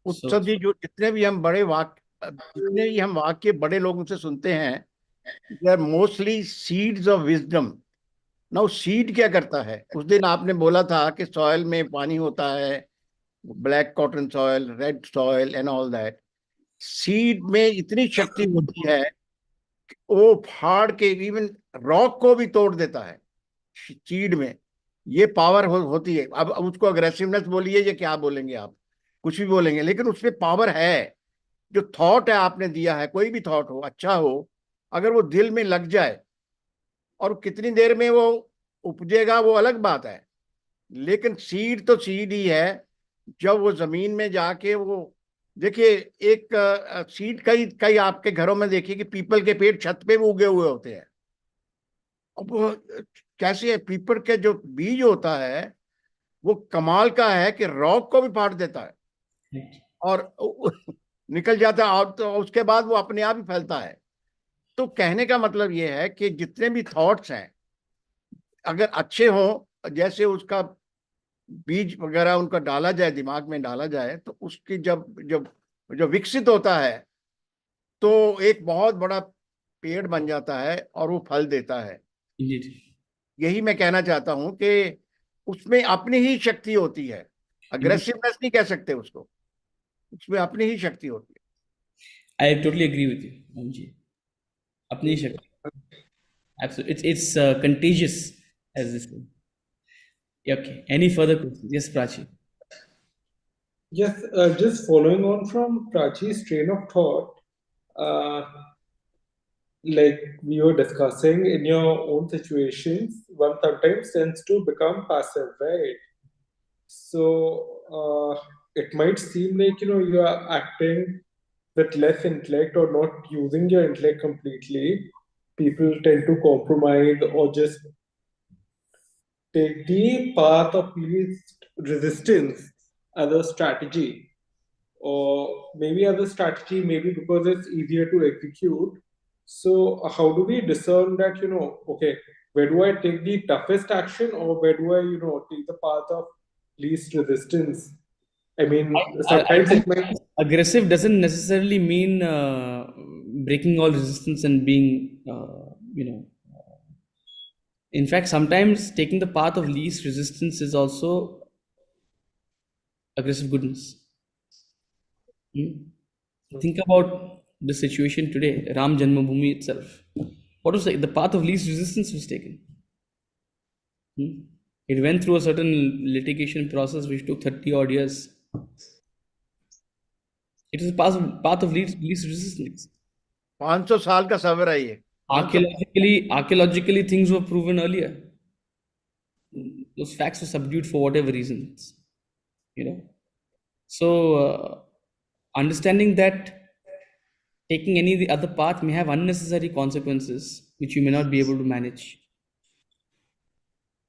Speaker 3: उत्सव जी, जो जितने भी हम वाक्य बड़े लोगों से सुनते हैं, they are mostly seeds of wisdom now seed क्या करता है? उस दिन आपने बोला था कि सॉइल में पानी होता है, black cotton soil, red soil and all that. Seed में इतनी शक्ति होती है कि वो फाड़ के इवन रॉक को भी तोड़ देता है। सीड में ये पावर होती है। अब उसको अग्रेसिवनेस बोलिए या क्या बोलेंगे आप, कुछ भी बोलेंगे, लेकिन उसमें पावर है। जो थॉट है आपने दिया है, कोई भी थॉट हो, अच्छा हो, अगर वो दिल में लग जाए, और कितनी देर में वो उपजेगा वो अलग बात है, लेकिन सीड तो सीड ही है। जब वो जमीन में जाके वो, देखिए, एक सीड कई कई आपके घरों में देखिए कि पीपल के पेड़ छत पे भी उगे हुए होते हैं। अब वो कैसे है? पीपल के जो बीज होता है वो कमाल का है कि रॉक को भी फाड़ देता है
Speaker 1: Right.
Speaker 3: और निकल जाता है, और तो उसके बाद वो अपने आप ही फैलता है। तो कहने का मतलब ये है कि जितने भी थॉट्स हैं, अगर अच्छे हों, जैसे उसका बीज वगैरह उनका डाला जाए, दिमाग में डाला जाए, तो उसकी जब जब जो विकसित होता है तो एक बहुत बड़ा पेड़ बन जाता है और वो फल देता है।
Speaker 1: Indeed.
Speaker 3: यही मैं कहना चाहता हूं कि उसमें अपनी ही शक्ति होती है।
Speaker 1: Indeed.
Speaker 3: अग्रेसिवनेस नहीं कह सकते उसको, उसमें अपनी ही शक्ति होती है।
Speaker 1: I totally agree with you, Ramji. अपनी शक्ति. Absolutely. It's contagious, as they say. Okay. Any further questions? Yes, Prachi.
Speaker 6: Yes, just following on from Prachi's train of thought, uh, like we were discussing in your own situations, one sometimes tends to become passive, right? So it might seem like you are acting with less intellect or not using your intellect completely. People tend to compromise or just take the path of least resistance as a strategy, or maybe as a strategy, maybe because it's easier to execute. So, how do we discern that, okay, where do I take the toughest action, or where do I, take the path of least resistance? I mean,
Speaker 1: I
Speaker 6: sometimes
Speaker 1: think
Speaker 6: it might.
Speaker 1: aggressive doesn't necessarily mean breaking all resistance and being, in fact, sometimes taking the path of least resistance is also aggressive goodness. Think about the situation today, Ram Janmabhoomi itself. What was the path of least resistance was taken? It went through a certain litigation process which took 30 odd years. It is a path of least resistance.
Speaker 3: 500 साल का सफर है ये। 500
Speaker 1: Archaeologically, things were proven earlier. Those facts were subdued for whatever reasons, So, understanding that taking any of the other path may have unnecessary consequences which you may not be able to manage.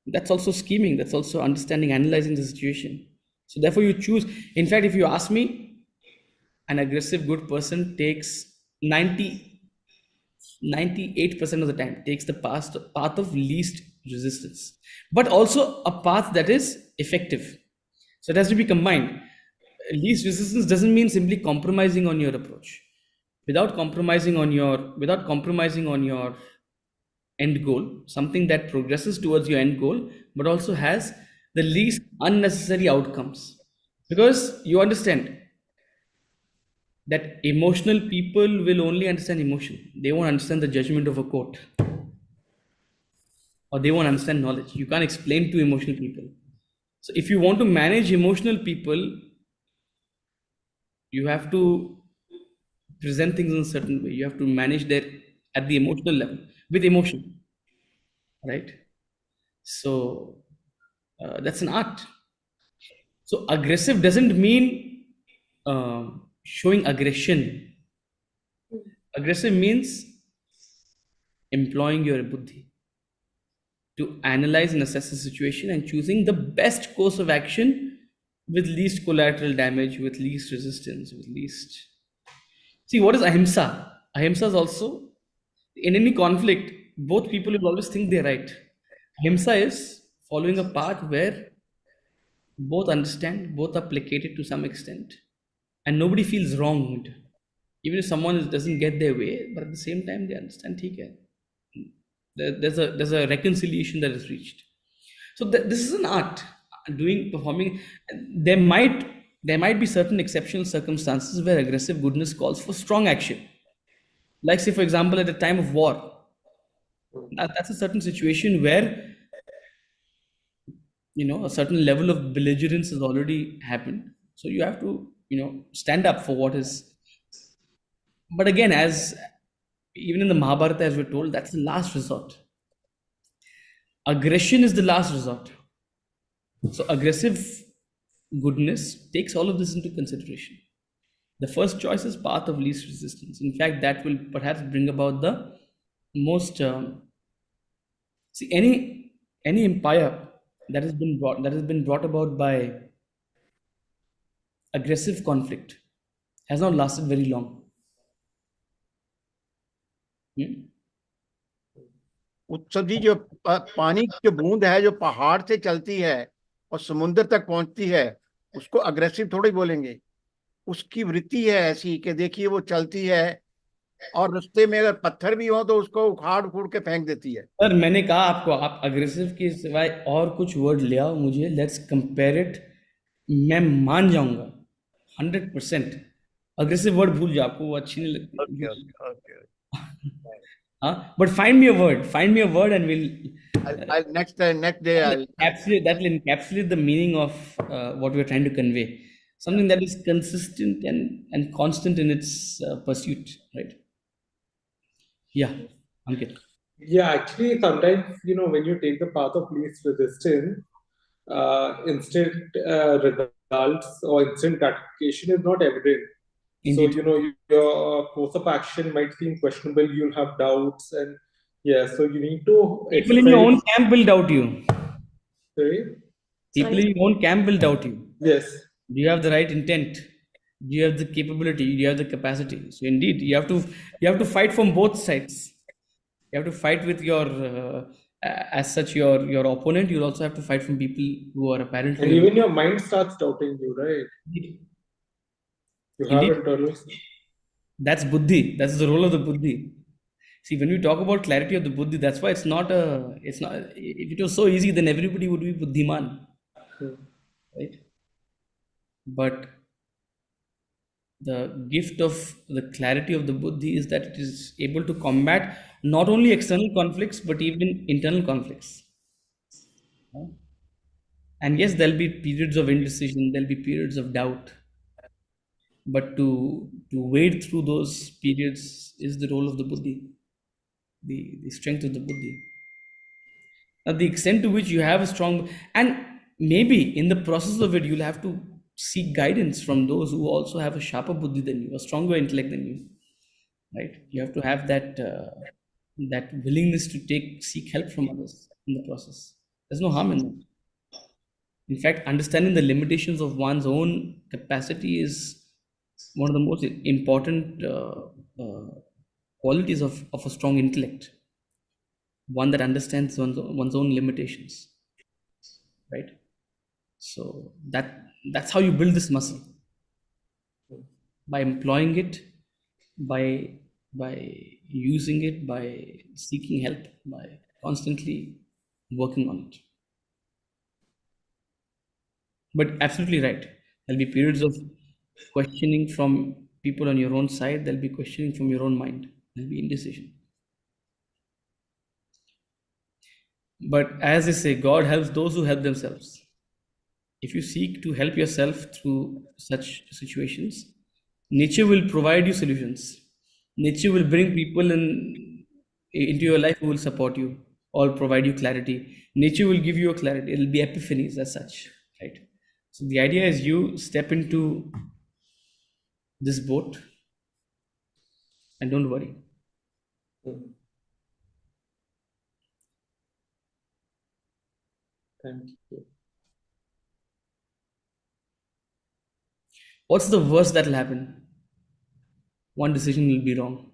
Speaker 1: That's also scheming. That's also understanding, analyzing the situation. So therefore, you choose. In fact, if you ask me, an aggressive good person takes 98% of the time takes the path of least resistance, but also a path that is effective. So it has to be combined. Least resistance doesn't mean simply compromising on your approach. Without compromising on your end goal, something that progresses towards your end goal, but also has the least unnecessary outcomes. Because you understand that emotional people will only understand emotion. They won't understand the judgment of a court. Or they won't understand knowledge. You can't explain to emotional people. So if you want to manage emotional people, you have to present things in a certain way. You have to manage that at the emotional level with emotion, right? So that's an art. So aggressive doesn't mean showing aggression. Aggressive means employing your buddhi to analyze and assess the situation and choosing the best course of action with least collateral damage, with least resistance, with least. See, what is ahimsa? Ahimsa is also, in any conflict, both people will always think they're right. Ahimsa is following a path where both understand, both are placated to some extent, and nobody feels wronged. Even if someone doesn't get their way, but at the same time they understand, ठीक है. There's a reconciliation that is reached. So this is an art, performing. There might be certain exceptional circumstances where aggressive goodness calls for strong action. Like, say, for example, at the time of war, that's a certain situation where a certain level of belligerence has already happened. So you have to stand up for what is. But again, as even in the Mahabharata, as we're told, that's the last resort. Aggression is the last resort. So aggressive goodness takes all of this into consideration. The first choice is path of least resistance. In fact, that will perhaps bring about the most. See, any empire that has been brought about by aggressive conflict has not lasted very long.
Speaker 3: उत्सव जी, जो पानी की जो बूंद है जो पहाड़ से चलती है और समुद्र तक पहुंचती है, उसको अग्रेसिव थोड़ी बोलेंगे। उसकी वृत्ति है ऐसी कि देखिए वो चलती है और रास्ते में अगर पत्थर भी हो तो उसको उखाड़ उखाड़ के फेंक देती है।
Speaker 1: सर, मैंने कहा आपको, आप अग्रेसिव के सिवाय और कुछ वर्ड ले आओ मुझे, लेट्स कंपेयर इट, मैं मान जाऊंगा 100%। अग्रेसिव वर्ड भूल जाओ, आपको वो अच्छी नहीं लगती।
Speaker 3: Okay.
Speaker 1: हाँ, but find me a word and we'll
Speaker 3: Next day I'll
Speaker 1: encapsulate the meaning of what we're trying to convey. Something that is consistent and constant in its pursuit, right? Yeah, Ankit.
Speaker 6: Yeah, actually, sometimes, when you take the path of least resistance, instant results or instant gratification is not evident.
Speaker 1: Indeed.
Speaker 6: So, your course of action might seem questionable, you'll have doubts, and yeah, so you need to
Speaker 1: People in your own
Speaker 6: exercise.
Speaker 1: camp will doubt you.
Speaker 6: Sorry?
Speaker 1: People in your own camp will doubt you.
Speaker 6: Yes.
Speaker 1: Do you have the right intent? Do you have the capability? Do you have the capacity? So indeed, you have to fight from both sides. You have to fight with your as such your opponent. You'll also have to fight from people who are
Speaker 6: And
Speaker 1: apparently.
Speaker 6: even your mind starts doubting you, right?
Speaker 1: Indeed.
Speaker 6: You have
Speaker 1: Indeed.
Speaker 6: internal.
Speaker 1: That's buddhi. That's the role of the buddhi. See, when we talk about clarity of the buddhi, that's why it's not. If it was so easy, then everybody would be buddhiman, right? But the gift of the clarity of the buddhi is that it is able to combat not only external conflicts but even internal conflicts. And yes, there'll be periods of indecision, there'll be periods of doubt, but to wade through those periods is the role of the buddhi, the strength of the buddhi. Now, the extent to which you have a strong, and maybe in the process of it, you'll have to seek guidance from those who also have a sharper buddhi than you, a stronger intellect than you, right? You have to have that that willingness to seek help from others in the process. There's no harm in that. In fact, understanding the limitations of one's own capacity is one of the most important qualities of a strong intellect. One that understands one's own limitations, right? So that's how you build this muscle, by employing it, by using it, by seeking help, by constantly working on it. But absolutely right, there'll be periods of questioning from people on your own side, there'll be questioning from your own mind, there'll be indecision. But as they say, God helps those who help themselves. If you seek to help yourself through such situations, nature will provide you solutions. Nature will bring people into your life who will support you or provide you clarity. Nature will give you a clarity. It'll be epiphanies as such, right? So the idea is you step into this boat and don't worry.
Speaker 6: Thank you.
Speaker 1: What's the worst that'll happen? One decision will be wrong.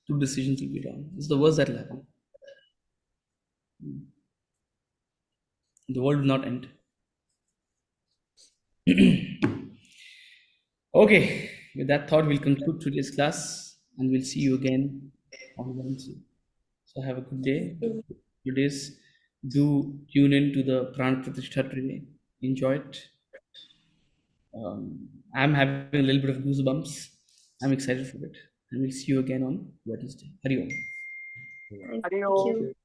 Speaker 1: 2 decisions will be wrong. It's the worst that'll happen. The world will not end. Okay, with that thought, we'll conclude today's class and we'll see you again on Wednesday. So have a good day. Good days. Do tune in to the Pran Pratishtha today. Enjoy it. I'm having a little bit of goosebumps. I'm excited for it. And we'll see you again on Wednesday. Hari Om.
Speaker 5: Thank
Speaker 4: Hari Om.
Speaker 5: you.